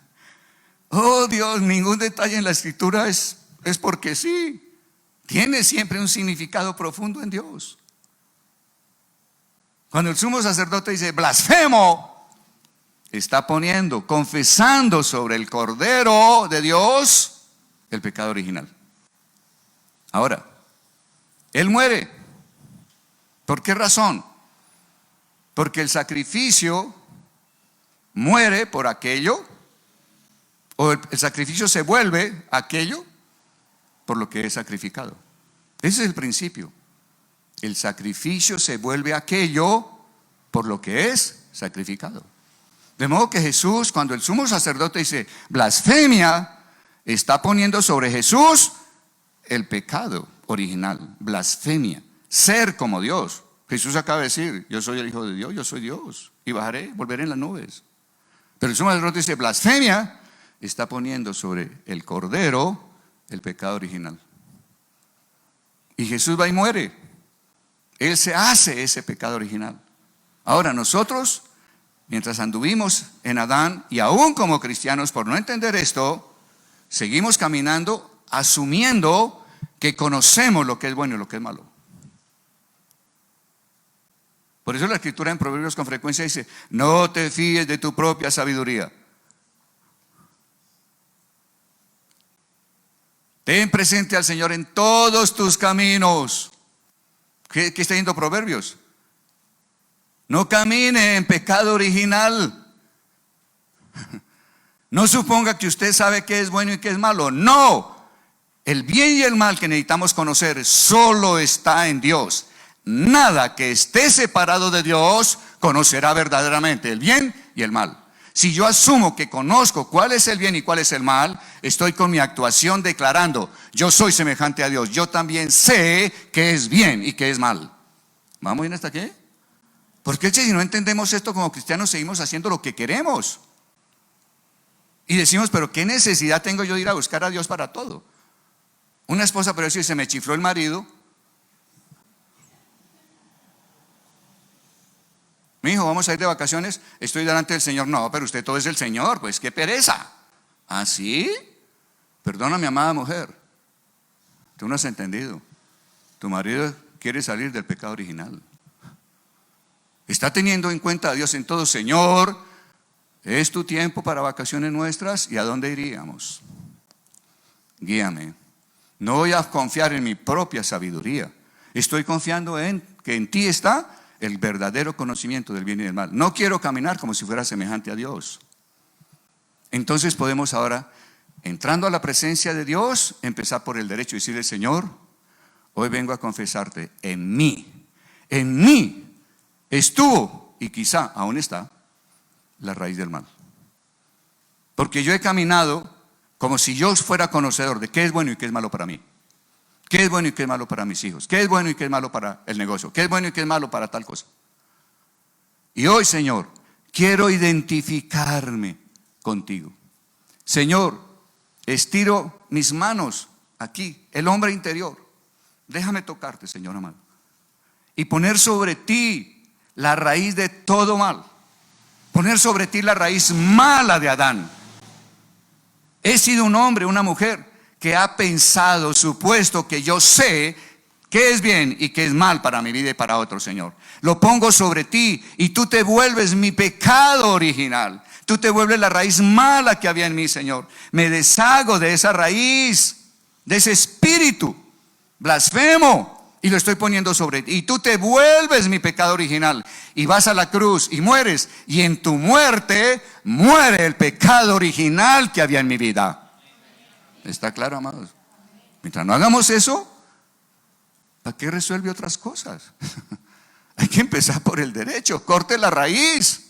Oh Dios, ningún detalle en la escritura es porque sí. Tiene siempre un significado profundo en Dios. Cuando el sumo sacerdote dice blasfemo, está poniendo, confesando sobre el Cordero de Dios el pecado original. Ahora, Él muere. ¿Por qué razón? Porque el sacrificio muere por aquello, o el sacrificio se vuelve aquello por lo que es sacrificado. Ese es el principio. El sacrificio se vuelve aquello por lo que es sacrificado. De modo que Jesús, cuando el sumo sacerdote dice blasfemia, está poniendo sobre Jesús el pecado original, blasfemia, ser como Dios. Jesús acaba de decir: yo soy el Hijo de Dios, yo soy Dios, y bajaré, volveré en las nubes. Pero el sumo sacerdote dice blasfemia, está poniendo sobre el Cordero el pecado original. Y Jesús va y muere. Él se hace ese pecado original. Ahora nosotros, mientras anduvimos en Adán, y aún como cristianos, por no entender esto, seguimos caminando asumiendo que conocemos lo que es bueno y lo que es malo. Por eso la escritura en Proverbios con frecuencia dice: no te fíes de tu propia sabiduría. Ten presente al Señor en todos tus caminos. ¿Qué está diciendo Proverbios? No camine en pecado original. No suponga que usted sabe qué es bueno y qué es malo. No. El bien y el mal que necesitamos conocer solo está en Dios. Nada que esté separado de Dios conocerá verdaderamente el bien y el mal. Si yo asumo que conozco cuál es el bien y cuál es el mal, estoy con mi actuación declarando: yo soy semejante a Dios, yo también sé qué es bien y qué es mal. ¿Vamos bien hasta aquí? Porque si no entendemos esto como cristianos, seguimos haciendo lo que queremos. Y decimos: pero ¿qué necesidad tengo yo de ir a buscar a Dios para todo? Una esposa, pero si se me chifló el marido, mi hijo, vamos a ir de vacaciones, estoy delante del Señor. No, pero usted todo es el Señor, pues qué pereza. ¿Ah, sí? Perdona, mi amada mujer, tú no has entendido. Tu marido quiere salir del pecado original. Está teniendo en cuenta a Dios en todo. Señor, es tu tiempo para vacaciones nuestras, ¿y a dónde iríamos? Guíame. No voy a confiar en mi propia sabiduría. Estoy confiando en que en ti está el verdadero conocimiento del bien y del mal. No quiero caminar como si fuera semejante a Dios. Entonces podemos ahora, entrando a la presencia de Dios, empezar por el derecho y decirle: Señor, hoy vengo a confesarte, en mí estuvo, y quizá aún está, la raíz del mal. Porque yo he caminado como si yo fuera conocedor de qué es bueno y qué es malo para mí. ¿Qué es bueno y qué es malo para mis hijos? ¿Qué es bueno y qué es malo para el negocio? ¿Qué es bueno y qué es malo para tal cosa? Y hoy, Señor, quiero identificarme contigo. Señor, estiro mis manos aquí, el hombre interior. Déjame tocarte, Señor amado, y poner sobre ti la raíz de todo mal. Poner sobre ti la raíz mala de Adán. He sido un hombre, una mujer que ha pensado, supuesto que yo sé qué es bien y qué es mal para mi vida y para otro, Señor. Lo pongo sobre ti y tú te vuelves mi pecado original. Tú te vuelves la raíz mala que había en mí, Señor. Me deshago de esa raíz, de ese espíritu blasfemo, y lo estoy poniendo sobre ti. Y tú te vuelves mi pecado original y vas a la cruz y mueres, y en tu muerte muere el pecado original que había en mi vida. ¿Está claro, amados? Mientras no hagamos eso, ¿para qué resuelve otras cosas? Hay que empezar por el derecho. Corte la raíz.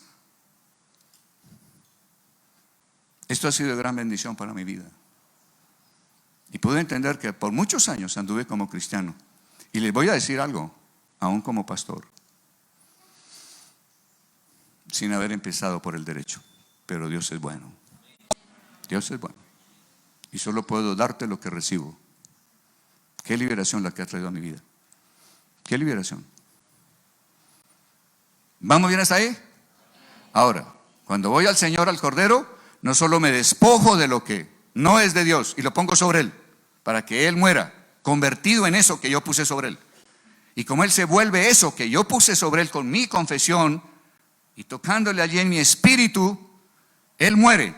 Esto ha sido de gran bendición para mi vida. Y pude entender que por muchos años anduve como cristiano. Y les voy a decir algo, aún como pastor, sin haber empezado por el derecho. Pero Dios es bueno. Dios es bueno. Y solo puedo darte lo que recibo. Qué liberación la que ha traído a mi vida. Qué liberación. ¿Vamos bien hasta ahí? Ahora, cuando voy al Señor, al Cordero, no solo me despojo de lo que no es de Dios y lo pongo sobre Él, para que Él muera, convertido en eso que yo puse sobre Él. Y como Él se vuelve eso que yo puse sobre Él con mi confesión, y tocándole allí en mi espíritu, Él muere.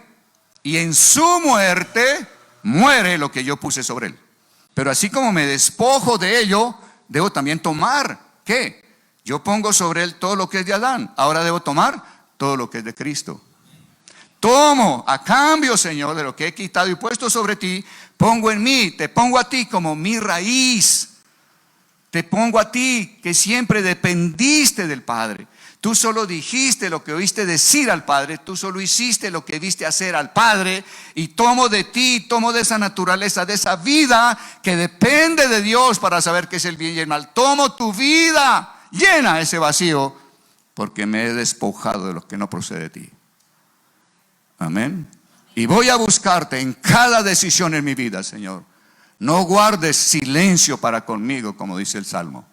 Y en su muerte muere lo que yo puse sobre Él. Pero así como me despojo de ello, debo también tomar, ¿qué? Yo pongo sobre Él todo lo que es de Adán. Ahora debo tomar todo lo que es de Cristo. Tomo a cambio, Señor, de lo que he quitado y puesto sobre ti, pongo en mí, te pongo a ti como mi raíz. Te pongo a ti que siempre dependiste del Padre. Tú solo dijiste lo que oíste decir al Padre. Tú solo hiciste lo que viste hacer al Padre. Y tomo de ti, tomo de esa naturaleza, de esa vida que depende de Dios para saber qué es el bien y el mal. Tomo tu vida, llena ese vacío, porque me he despojado de lo que no procede de ti. Amén. Y voy a buscarte en cada decisión en mi vida, Señor. No guardes silencio para conmigo, como dice el Salmo,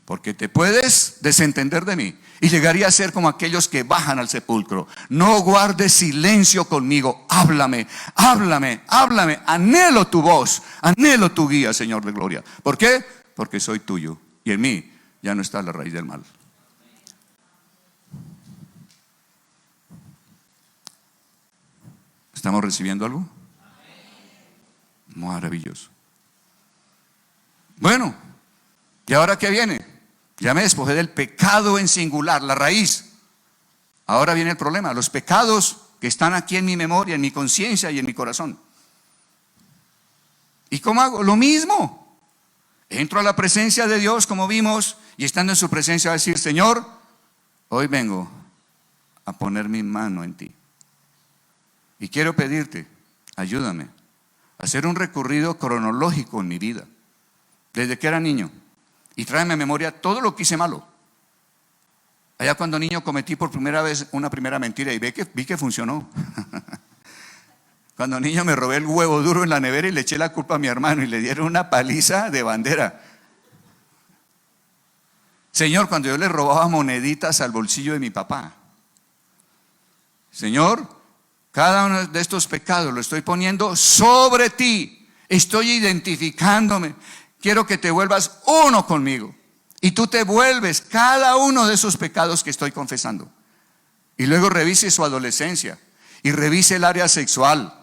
porque te puedes desentender de mí y llegaría a ser como aquellos que bajan al sepulcro. No guardes silencio conmigo. Háblame, háblame, háblame. Anhelo tu voz, anhelo tu guía, Señor de gloria. ¿Por qué? Porque soy tuyo y en mí ya no está la raíz del mal. ¿Estamos recibiendo algo? Maravilloso. Bueno, ¿y ahora qué viene? Ya me despojé del pecado en singular, la raíz. Ahora viene el problema, los pecados que están aquí en mi memoria, en mi conciencia y en mi corazón. ¿Y cómo hago? Lo mismo. Entro a la presencia de Dios, como vimos, y estando en su presencia a decir: Señor, hoy vengo a poner mi mano en ti. Y quiero pedirte, ayúdame a hacer un recorrido cronológico en mi vida, desde que era niño, y tráeme a memoria todo lo que hice malo. Allá cuando niño cometí por primera vez una primera mentira y vi que funcionó. Cuando niño me robé el huevo duro en la nevera y le eché la culpa a mi hermano y le dieron una paliza de bandera. Señor, cuando yo le robaba moneditas al bolsillo de mi papá. Señor, cada uno de estos pecados lo estoy poniendo sobre ti. Estoy identificándome. Quiero que te vuelvas uno conmigo. Y tú te vuelves cada uno de esos pecados que estoy confesando. Y luego revise su adolescencia. Y revise el área sexual.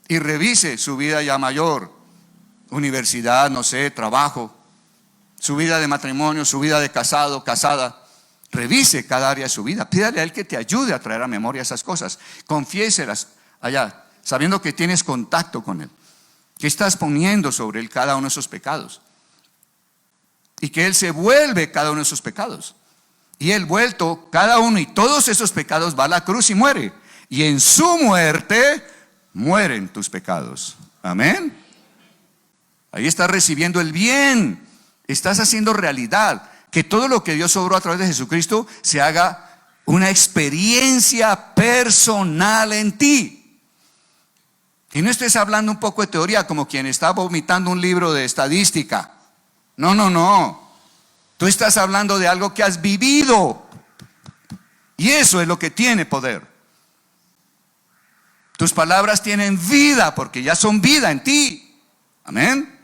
Y revise su vida ya mayor. Universidad, no sé, trabajo. Su vida de matrimonio, su vida de casado, casada. Revise cada área de su vida. Pídale a Él que te ayude a traer a memoria esas cosas. Confiéselas allá, sabiendo que tienes contacto con Él. Que estás poniendo sobre Él cada uno de esos pecados. Y que Él se vuelve cada uno de esos pecados. Y Él vuelto cada uno y todos esos pecados va a la cruz y muere. Y en su muerte mueren tus pecados. Amén. Ahí estás recibiendo el bien. Estás haciendo realidad. Que todo lo que Dios obró a través de Jesucristo se haga una experiencia personal en ti. Y no estés hablando un poco de teoría como quien está vomitando un libro de estadística. No, no, no. Tú estás hablando de algo que has vivido. Y eso es lo que tiene poder. Tus palabras tienen vida porque ya son vida en ti. Amén.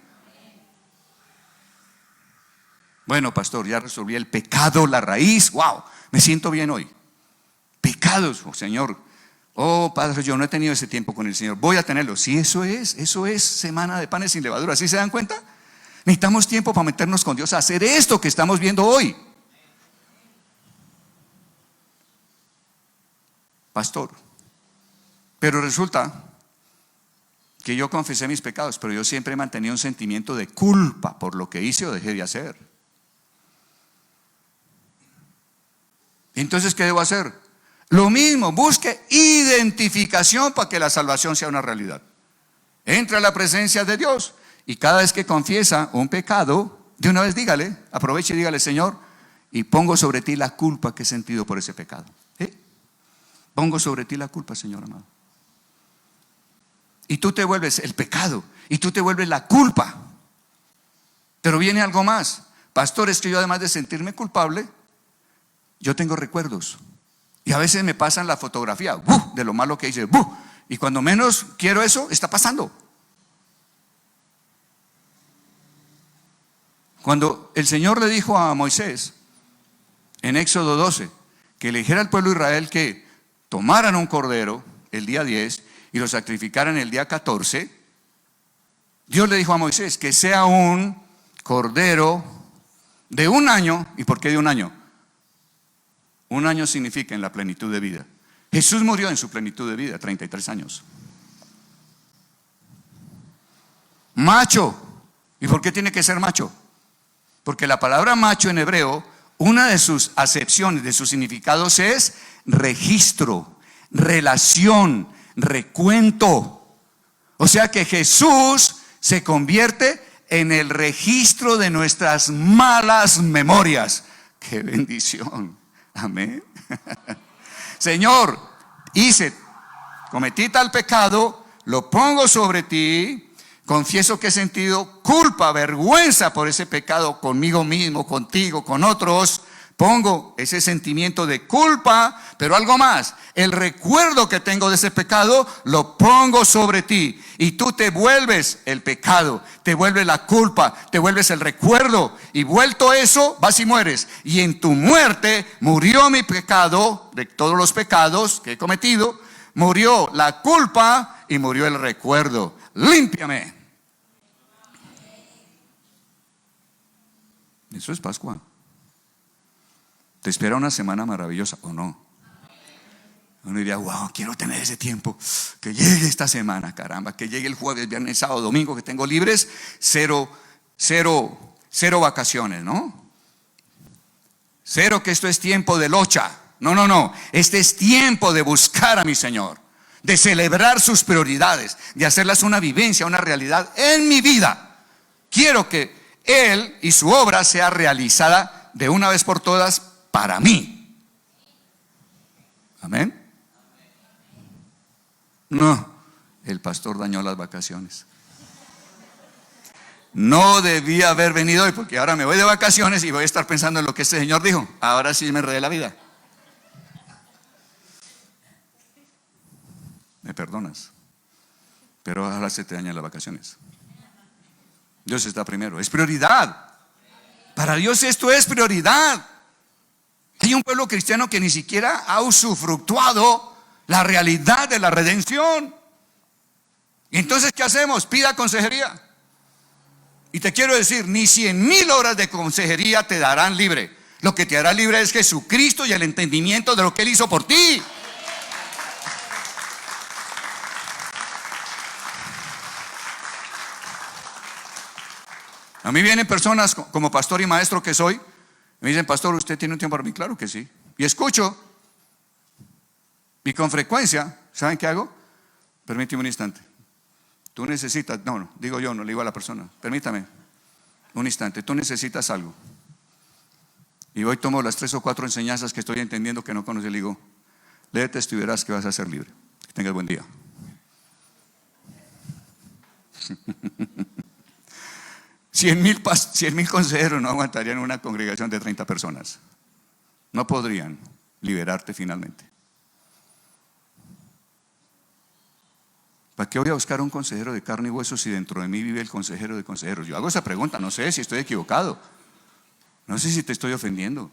Bueno, pastor, ya resolví el pecado, la raíz. Wow, me siento bien hoy. Pecados, oh, Señor. Oh, Padre, yo no he tenido ese tiempo con el Señor. Voy a tenerlo. Sí, eso es semana de panes sin levadura. ¿Sí se dan cuenta? Necesitamos tiempo para meternos con Dios a hacer esto que estamos viendo hoy. Pastor, pero resulta que yo confesé mis pecados, pero yo siempre he mantenido un sentimiento de culpa por lo que hice o dejé de hacer. Entonces, ¿qué debo hacer? Lo mismo, busque identificación para que la salvación sea una realidad. Entra a la presencia de Dios y cada vez que confiesa un pecado, de una vez dígale, aproveche y dígale: Señor, y pongo sobre ti la culpa que he sentido por ese pecado. Pongo sobre ti la culpa, Señor amado. Y tú te vuelves el pecado, y tú te vuelves la culpa. Pero viene algo más. Pastor, es que yo además de sentirme culpable, yo tengo recuerdos. Y a veces me pasan la fotografía de lo malo que hice. Y cuando menos quiero eso, está pasando. Cuando el Señor le dijo a Moisés en Éxodo 12 que le dijera al pueblo de Israel que tomaran un cordero el día 10 y lo sacrificaran el día 14, Dios le dijo a Moisés que sea un cordero de un año. ¿Y por qué de un año? Un año significa en la plenitud de vida. Jesús murió en su plenitud de vida, 33 años. Macho. ¿Y por qué tiene que ser macho? Porque la palabra macho en hebreo, una de sus acepciones, de sus significados es registro, relación, recuento. O sea que Jesús se convierte en el registro de nuestras malas memorias. ¡Qué bendición! Amén. Señor, cometí tal pecado, lo pongo sobre ti, confieso que he sentido culpa, vergüenza por ese pecado conmigo mismo, contigo, con otros. Pongo ese sentimiento de culpa, pero algo más, el recuerdo que tengo de ese pecado lo pongo sobre ti y tú te vuelves el pecado, te vuelves la culpa, te vuelves el recuerdo y vuelto eso vas y mueres. Y en tu muerte murió mi pecado, de todos los pecados que he cometido, murió la culpa y murió el recuerdo. Límpiame. Eso es Pascua. Te espera una semana maravillosa, ¿o no? Uno diría, wow, quiero tener ese tiempo. Que llegue esta semana, caramba. Que llegue el jueves, viernes, sábado, domingo, que tengo libres. Cero vacaciones, ¿no? Cero que esto es tiempo de locha. No. Este es tiempo de buscar a mi Señor. De celebrar sus prioridades. De hacerlas una vivencia, una realidad en mi vida. Quiero que Él y su obra sea realizada de una vez por todas para mí. Amén. No, el pastor dañó las vacaciones. No debía haber venido hoy, porque ahora me voy de vacaciones y voy a estar pensando en lo que este señor dijo. Ahora sí me enredé la vida. Me perdonas, pero ahora se te dañan las vacaciones. Dios está primero, es prioridad. Para Dios esto es prioridad. Hay un pueblo cristiano que ni siquiera ha usufructuado la realidad de la redención. Y entonces, ¿qué hacemos? Pida consejería. Y te quiero decir, ni 100,000 horas de consejería te darán libre. Lo que te hará libre es Jesucristo y el entendimiento de lo que Él hizo por ti. A mí vienen personas como pastor y maestro que soy. Me dicen, pastor, ¿usted tiene un tiempo para mí? Claro que sí. Y escucho. Y con frecuencia, ¿saben qué hago? Permíteme un instante. Tú necesitas, no, digo yo, no le digo a la persona. Permítame un instante, tú necesitas algo. Y hoy tomo las 3 o 4 enseñanzas que estoy entendiendo que no conoces y le digo, léete esto y verás que vas a ser libre. Que tengas buen día. 100,000 consejeros no aguantarían una congregación de 30 personas. No podrían liberarte finalmente. ¿Para qué voy a buscar un consejero de carne y hueso si dentro de mí vive el consejero de consejeros? Yo hago esa pregunta, no sé si estoy equivocado. No sé si te estoy ofendiendo.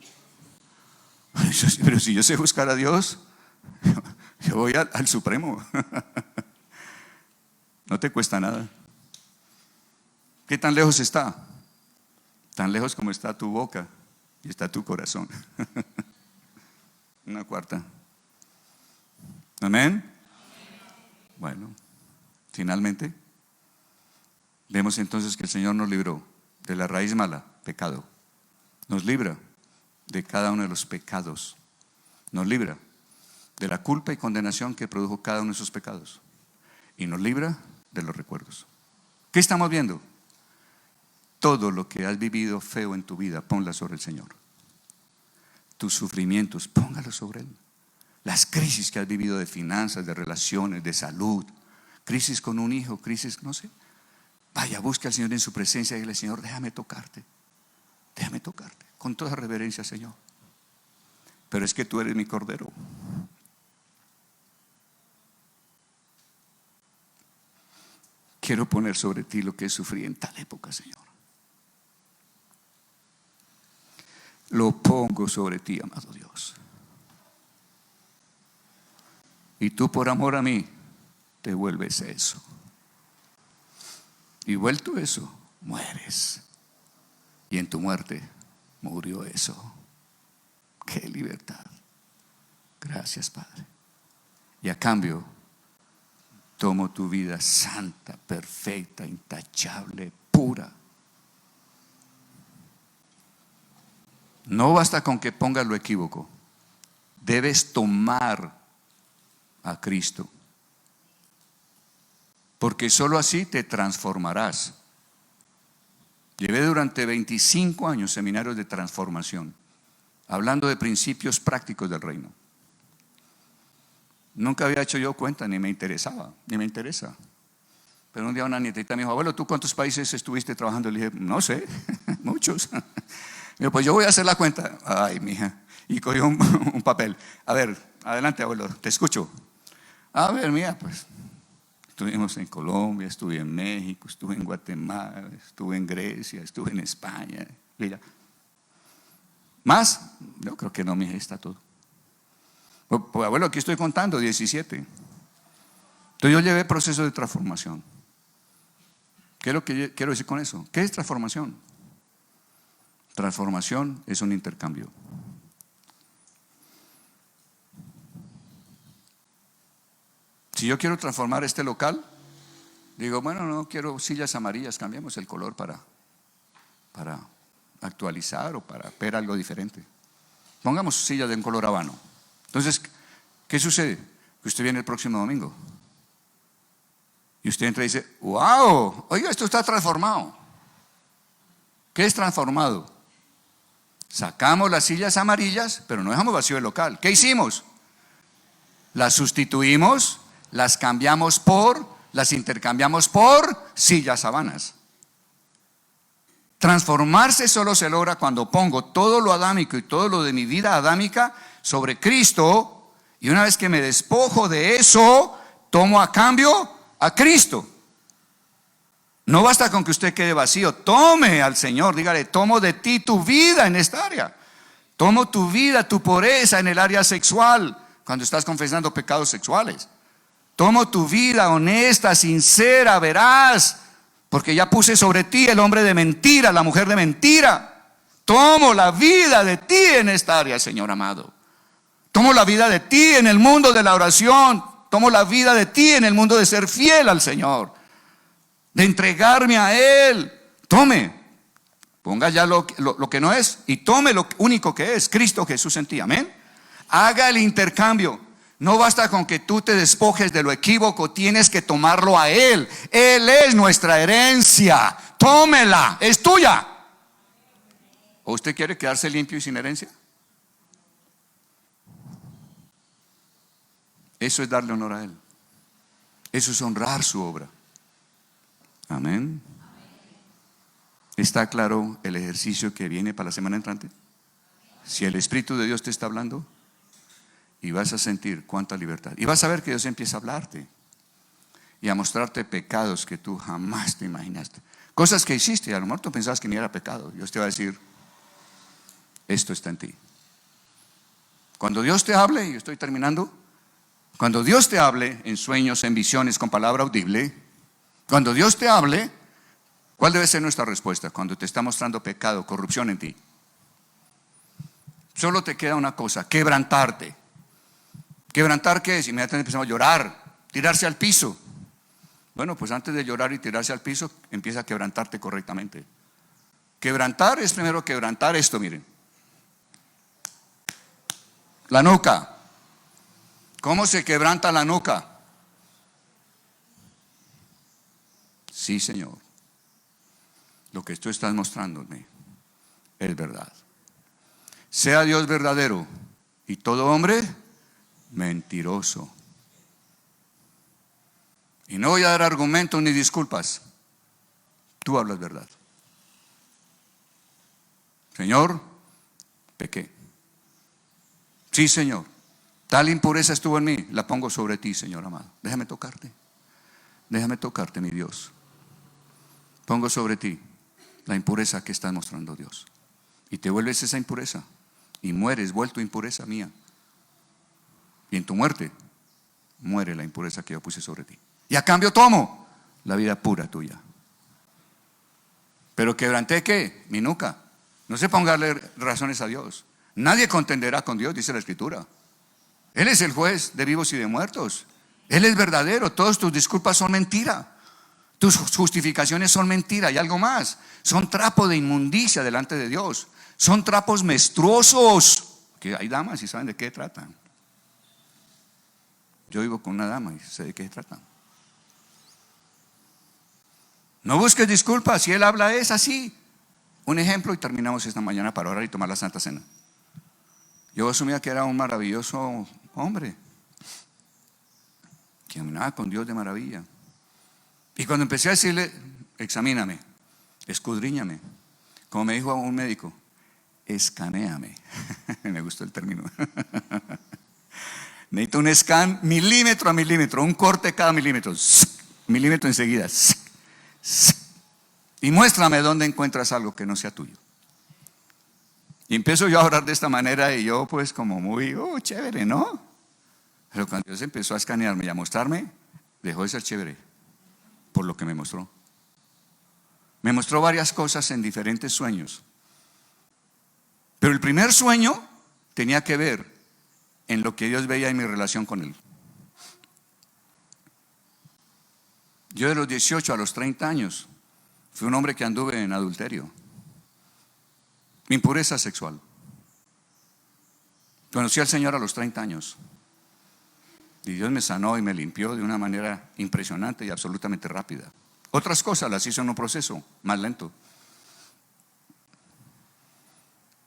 Pero si yo sé buscar a Dios, yo voy al Supremo. No te cuesta nada. ¿Qué tan lejos está? Tan lejos como está tu boca y está tu corazón. Una cuarta. Amén. Bueno, finalmente vemos entonces que el Señor nos libró de la raíz mala, pecado. Nos libra de cada uno de los pecados. Nos libra de la culpa y condenación que produjo cada uno de esos pecados. Y nos libra de los recuerdos. ¿Qué estamos viendo? Todo lo que has vivido feo en tu vida, ponla sobre el Señor. Tus sufrimientos, póngalos sobre Él. Las crisis que has vivido de finanzas, de relaciones, de salud, crisis con un hijo, crisis, no sé. Vaya, busca al Señor en su presencia y dile, Señor, déjame tocarte, con toda reverencia, Señor. Pero es que tú eres mi Cordero. Quiero poner sobre ti lo que sufrí en tal época, Señor. Lo pongo sobre ti, amado Dios. Y tú por amor a mí te vuelves eso. Y vuelto eso, mueres. Y en tu muerte murió eso. ¡Qué libertad! Gracias, Padre. Y a cambio, tomo tu vida santa, perfecta, intachable, pura. No basta con que pongas lo equívoco. Debes tomar a Cristo. Porque solo así te transformarás. Llevé durante 25 años seminarios de transformación, hablando de principios prácticos del reino. Nunca había hecho yo cuenta, ni me interesaba, ni me interesa. Pero un día una nietita me dijo, abuelo, ¿tú cuántos países estuviste trabajando? Le dije, no sé, muchos. Me dijo, pues yo voy a hacer la cuenta. Ay, mija. Y cogió un papel. A ver, adelante, abuelo, te escucho. A ver, mía, pues estuvimos en Colombia, estuve en México, estuve en Guatemala, estuve en Grecia, estuve en España. Mira. ¿Más? Yo creo que no, mija, está todo. Pues abuelo, aquí estoy contando, 17. Entonces yo llevé proceso de transformación. ¿Qué es lo que quiero decir con eso? ¿Qué es transformación? Transformación es un intercambio. Si yo quiero transformar este local, digo, bueno, no quiero sillas amarillas, cambiamos el color para actualizar o para ver algo diferente. Pongamos sillas de un color habano. Entonces, ¿qué sucede? Que usted viene el próximo domingo y usted entra y dice, wow, oiga, esto está transformado. ¿Qué es transformado? Sacamos las sillas amarillas, pero no dejamos vacío el local. ¿Qué hicimos? Las sustituimos, las intercambiamos por sillas habanas. Transformarse solo se logra cuando pongo todo lo adámico y todo lo de mi vida adámica sobre Cristo, y una vez que me despojo de eso, tomo a cambio a Cristo. No basta con que usted quede vacío, tome al Señor, dígale, tomo de ti tu vida en esta área. Tomo tu vida, tu pureza en el área sexual, cuando estás confesando pecados sexuales. Tomo tu vida honesta, sincera, veraz, porque ya puse sobre ti el hombre de mentira, la mujer de mentira. Tomo la vida de ti en esta área, Señor amado. Tomo la vida de ti en el mundo de la oración. Tomo la vida de ti en el mundo de ser fiel al Señor, de entregarme a Él. Tome, ponga ya lo que no es y tome lo único que es, Cristo Jesús en ti, amén. Haga el intercambio. No basta con que tú te despojes de lo equívoco, tienes que tomarlo a Él. Él es nuestra herencia, tómela, es tuya. ¿O usted quiere quedarse limpio y sin herencia? Eso es darle honor a Él. Eso es honrar su obra. Amén. ¿Está claro el ejercicio que viene para la semana entrante? Si el Espíritu de Dios te está hablando, y vas a sentir cuánta libertad, y vas a ver que Dios empieza a hablarte y a mostrarte pecados que tú jamás te imaginaste, cosas que hiciste y a lo mejor tú pensabas que ni era pecado. Dios te va a decir, esto está en ti. Cuando Dios te hable, y estoy terminando, cuando Dios te hable en sueños, en visiones, con palabra audible, cuando Dios te hable, ¿cuál debe ser nuestra respuesta? Cuando te está mostrando pecado, corrupción en ti, solo te queda una cosa: quebrantarte. ¿Quebrantar qué es? Inmediatamente empezamos a llorar, tirarse al piso. Bueno, pues antes de llorar y tirarse al piso, empieza a quebrantarte correctamente. Quebrantar es primero quebrantar esto, miren, la nuca. ¿Cómo se quebranta la nuca? Sí, Señor, lo que tú estás mostrándome es verdad. Sea Dios verdadero y todo hombre mentiroso. Y no voy a dar argumentos ni disculpas. Tú hablas verdad. Señor, pequé. Sí, Señor, tal impureza estuvo en mí, la pongo sobre ti, Señor amado. Déjame tocarte, mi Dios. Pongo sobre ti la impureza que estás mostrando, Dios. Y te vuelves esa impureza y mueres vuelto impureza mía. Y en tu muerte muere la impureza que yo puse sobre ti. Y a cambio tomo la vida pura tuya. Pero quebranté ¿qué? Mi nuca. No se ponga a darle razones a Dios. Nadie contenderá con Dios, dice la Escritura. Él es el juez de vivos y de muertos. Él es verdadero. Todas tus disculpas son mentira. Tus justificaciones son mentira. Y algo más, son trapo de inmundicia delante de Dios. Son trapos menstruosos. Que hay damas y saben de qué tratan. Yo vivo con una dama y sé de qué tratan. No busques disculpas. Si Él habla es así. Un ejemplo y terminamos esta mañana para orar y tomar la Santa Cena. Yo asumía que era un maravilloso hombre, que caminaba con Dios de maravilla. Y cuando empecé a decirle, examíname, escudriñame, como me dijo un médico, escanéame. Me gustó el término. Necesito un scan milímetro a milímetro, un corte cada milímetro, milímetro enseguida. Y muéstrame dónde encuentras algo que no sea tuyo. Y empiezo yo a orar de esta manera y yo pues como muy, chévere, ¿no? Pero cuando Dios empezó a escanearme y a mostrarme, dejó de ser chévere por lo que me mostró. Me mostró varias cosas en diferentes sueños. Pero el primer sueño tenía que ver en lo que Dios veía en mi relación con Él. Yo de los 18 a los 30 años fui un hombre que anduve en adulterio, impureza sexual. Conocí al Señor a los 30 años. Y Dios me sanó y me limpió de una manera impresionante y absolutamente rápida. Otras cosas las hizo en un proceso más lento.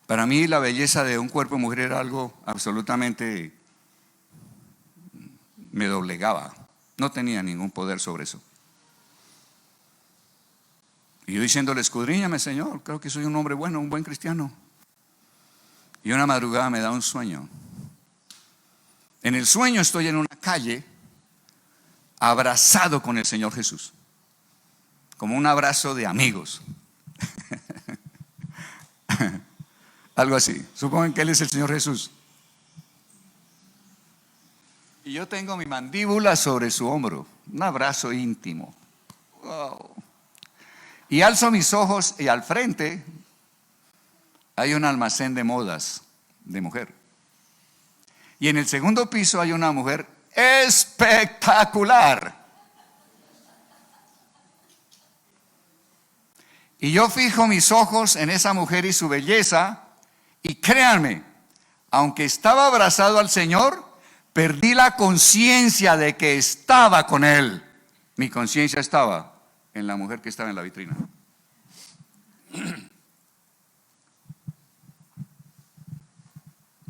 Para mí la belleza de un cuerpo de mujer era algo absolutamente, me doblegaba. No tenía ningún poder sobre eso. Y yo diciéndole, escudriñame, Señor, creo que soy un hombre bueno, un buen cristiano. Y una madrugada me da un sueño. En el sueño estoy en una calle abrazado con el Señor Jesús, como un abrazo de amigos. Algo así. Supongan que Él es el Señor Jesús. Y yo tengo mi mandíbula sobre su hombro, un abrazo íntimo. Wow. Y alzo mis ojos y al frente hay un almacén de modas de mujer. Y en el segundo piso hay una mujer espectacular. Y yo fijo mis ojos en esa mujer y su belleza, y créanme, aunque estaba abrazado al Señor, perdí la conciencia de que estaba con Él. Mi conciencia estaba en la mujer que estaba en la vitrina.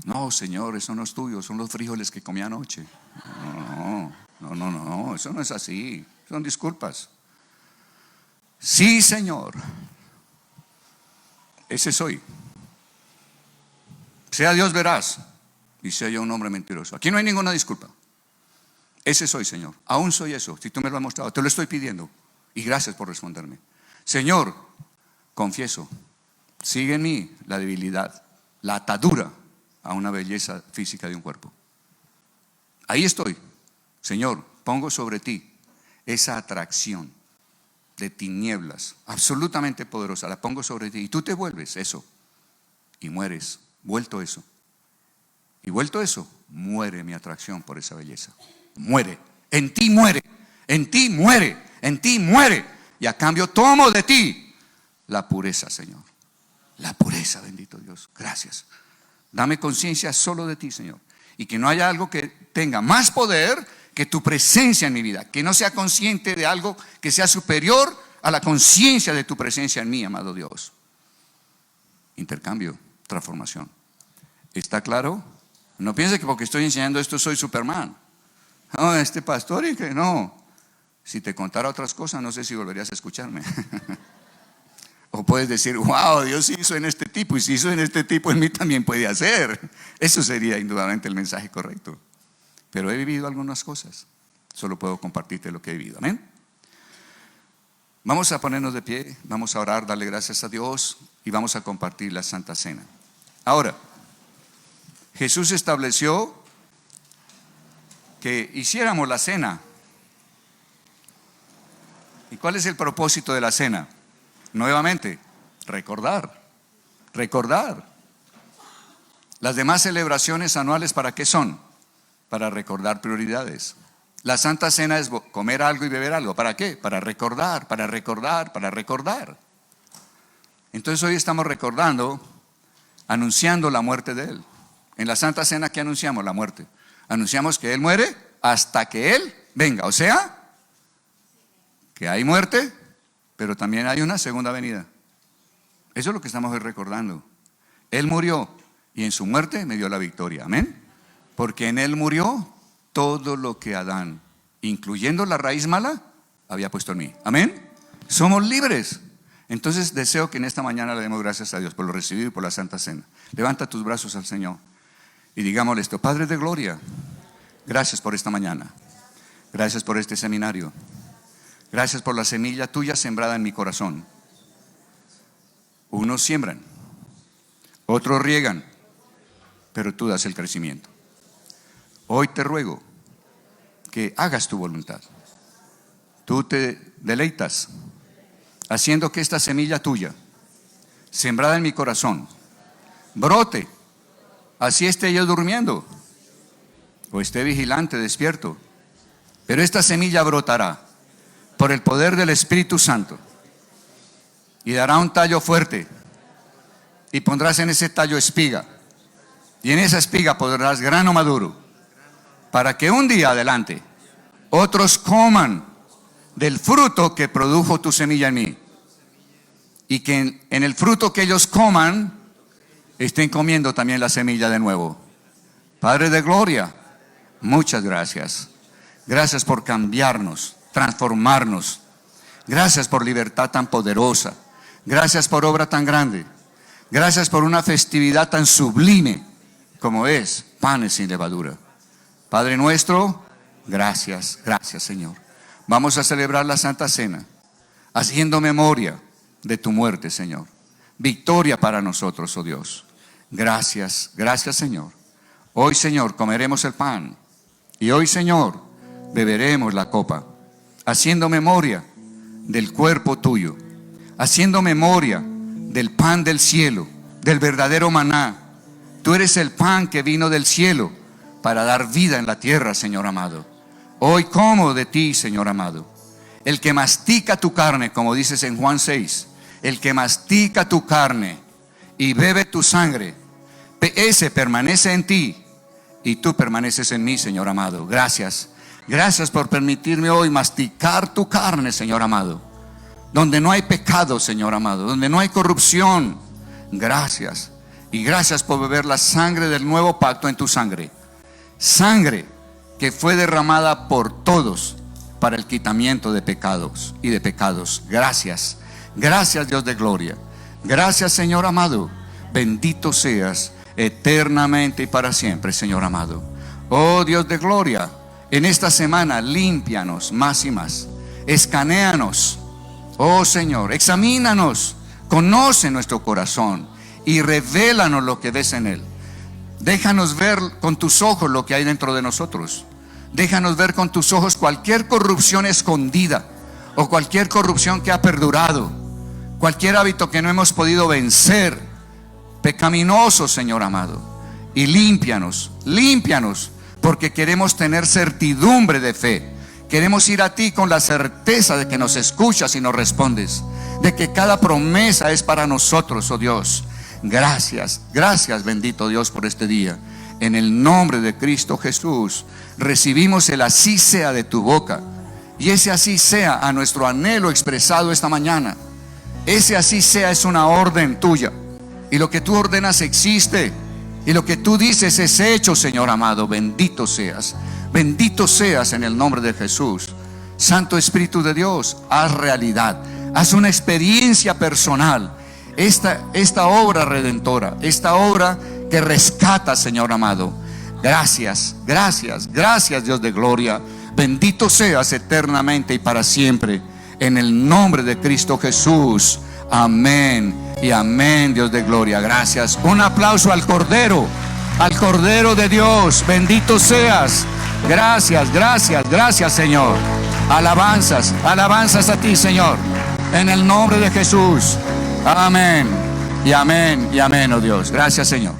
No, Señor, eso no es tuyo, son los frijoles que comí anoche. No, eso no es así, son disculpas. Sí, Señor, ese soy. Sea Dios veraz y sea yo un hombre mentiroso. Aquí no hay ninguna disculpa. Ese soy, Señor, aún soy eso. Si tú me lo has mostrado, te lo estoy pidiendo. Y gracias por responderme. Señor, confieso, sigue en mí la debilidad, la atadura a una belleza física de un cuerpo. Ahí estoy. Señor, pongo sobre ti esa atracción de tinieblas absolutamente poderosa, la pongo sobre ti y tú te vuelves eso y mueres, vuelto eso. Y vuelto eso, muere mi atracción por esa belleza. Muere, en ti muere, en ti muere, en ti muere. Y a cambio tomo de ti la pureza, Señor. La pureza, bendito Dios. Gracias. Dame conciencia solo de ti, Señor. Y que no haya algo que tenga más poder que tu presencia en mi vida. Que no sea consciente de algo que sea superior a la conciencia de tu presencia en mí, amado Dios. Intercambio, transformación. ¿Está claro? No piense que porque estoy enseñando esto soy Superman. No, este pastor y que no. Si te contara otras cosas, no sé si volverías a escucharme. O puedes decir, wow, Dios hizo en este tipo, y si hizo en este tipo, en mí también puede hacer. Eso sería indudablemente el mensaje correcto. Pero he vivido algunas cosas. Solo puedo compartirte lo que he vivido. Amén. Vamos a ponernos de pie, vamos a orar, darle gracias a Dios y vamos a compartir la Santa Cena. Ahora, Jesús estableció que hiciéramos la cena. ¿Y cuál es el propósito de la cena? Nuevamente, recordar. Las demás celebraciones anuales, ¿para qué son? Para recordar prioridades. La Santa Cena es comer algo y beber algo. ¿Para qué? Para recordar. Entonces hoy estamos recordando, anunciando la muerte de Él. En la Santa Cena, ¿qué anunciamos? La muerte. Anunciamos que Él muere hasta que Él venga. O sea, que hay muerte, pero también hay una segunda venida. Eso es lo que estamos hoy recordando. Él murió y en su muerte me dio la victoria. Amén. Porque en Él murió todo lo que Adán, incluyendo la raíz mala, había puesto en mí. Amén. Somos libres. Entonces deseo que en esta mañana le demos gracias a Dios por lo recibido y por la Santa Cena. Levanta tus brazos al Señor y digámosle esto: Padre de gloria, gracias por esta mañana. Gracias por este seminario. Gracias por la semilla tuya sembrada en mi corazón. Unos siembran, otros riegan, pero tú das el crecimiento. Hoy te ruego que hagas tu voluntad. Tú te deleitas haciendo que esta semilla tuya, sembrada en mi corazón, brote. Así esté yo durmiendo o esté vigilante, despierto, pero esta semilla brotará por el poder del Espíritu Santo. Y dará un tallo fuerte. Y pondrás en ese tallo espiga. Y en esa espiga pondrás grano maduro. Para que un día adelante otros coman del fruto que produjo tu semilla en mí. Y que en el fruto que ellos coman, estén comiendo también la semilla de nuevo. Padre de gloria, muchas gracias. Gracias por cambiarnos, transformarnos. Gracias por libertad tan poderosa. Gracias por obra tan grande. Gracias por una festividad tan sublime como es panes sin levadura. Padre nuestro, gracias, gracias Señor. Vamos a celebrar la Santa Cena, haciendo memoria de tu muerte, Señor. Victoria para nosotros, oh Dios. Gracias, gracias Señor. Hoy, Señor, comeremos el pan. Y hoy, Señor, beberemos la copa, haciendo memoria del cuerpo tuyo, haciendo memoria del pan del cielo, del verdadero maná. Tú eres el pan que vino del cielo para dar vida en la tierra, Señor amado. Hoy como de ti, Señor amado. El que mastica tu carne, como dices en Juan 6, el que mastica tu carne y bebe tu sangre, ese permanece en ti y tú permaneces en mí, Señor amado. Gracias. Gracias por permitirme hoy masticar tu carne, Señor amado. Donde no hay pecado, Señor amado, donde no hay corrupción. Gracias. Y gracias por beber la sangre del nuevo pacto en tu sangre. Sangre que fue derramada por todos para el quitamiento de pecados y de pecados. Gracias. Gracias, Dios de gloria. Gracias, Señor amado. Bendito seas eternamente y para siempre, Señor amado. Oh Dios de gloria, en esta semana límpianos más y más. Escanéanos, oh Señor, examínanos, conoce nuestro corazón y revélanos lo que ves en él. Déjanos ver con tus ojos lo que hay dentro de nosotros. Déjanos ver con tus ojos cualquier corrupción escondida o cualquier corrupción que ha perdurado, cualquier hábito que no hemos podido vencer, pecaminoso, Señor amado. Y límpianos, límpianos, porque queremos tener certidumbre de fe. Queremos ir a ti con la certeza de que nos escuchas y nos respondes, de que cada promesa es para nosotros, oh Dios. Gracias, gracias bendito Dios por este día. En el nombre de Cristo Jesús recibimos el así sea de tu boca. Y ese así sea a nuestro anhelo expresado esta mañana. Ese así sea es una orden tuya. Y lo que tú ordenas existe. Y lo que tú dices es hecho, Señor amado. Bendito seas. Bendito seas en el nombre de Jesús. Santo Espíritu de Dios, haz realidad. Haz una experiencia personal. Esta obra redentora, esta obra que rescata, Señor amado. Gracias, gracias, gracias Dios de gloria. Bendito seas eternamente y para siempre. En el nombre de Cristo Jesús. Amén y amén, Dios de gloria. Gracias. Un aplauso al Cordero de Dios. Bendito seas. Gracias, gracias, gracias Señor. Alabanzas, alabanzas a ti, Señor. En el nombre de Jesús. Amén y amén y amén, oh Dios. Gracias, Señor.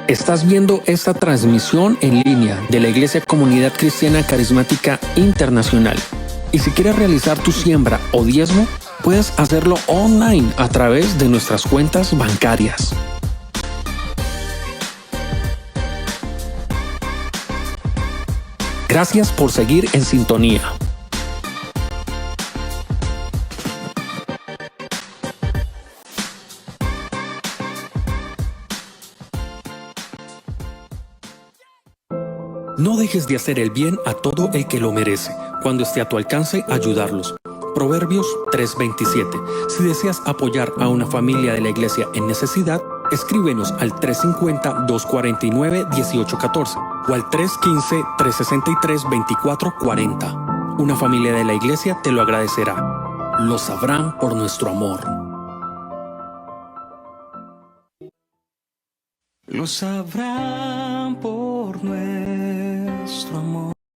Estás viendo esta transmisión en línea de la Iglesia Comunidad Cristiana Carismática Internacional. Y si quieres realizar tu siembra o diezmo, puedes hacerlo online a través de nuestras cuentas bancarias. Gracias por seguir en sintonía. No dejes de hacer el bien a todo el que lo merece, cuando esté a tu alcance ayudarlos. Proverbios 3:27. Si deseas apoyar a una familia de la iglesia en necesidad, escríbenos al 350-249-1814 o al 315-363-2440. Una familia de la iglesia te lo agradecerá. Lo sabrán por nuestro amor. lo sabrán por nuestro amor.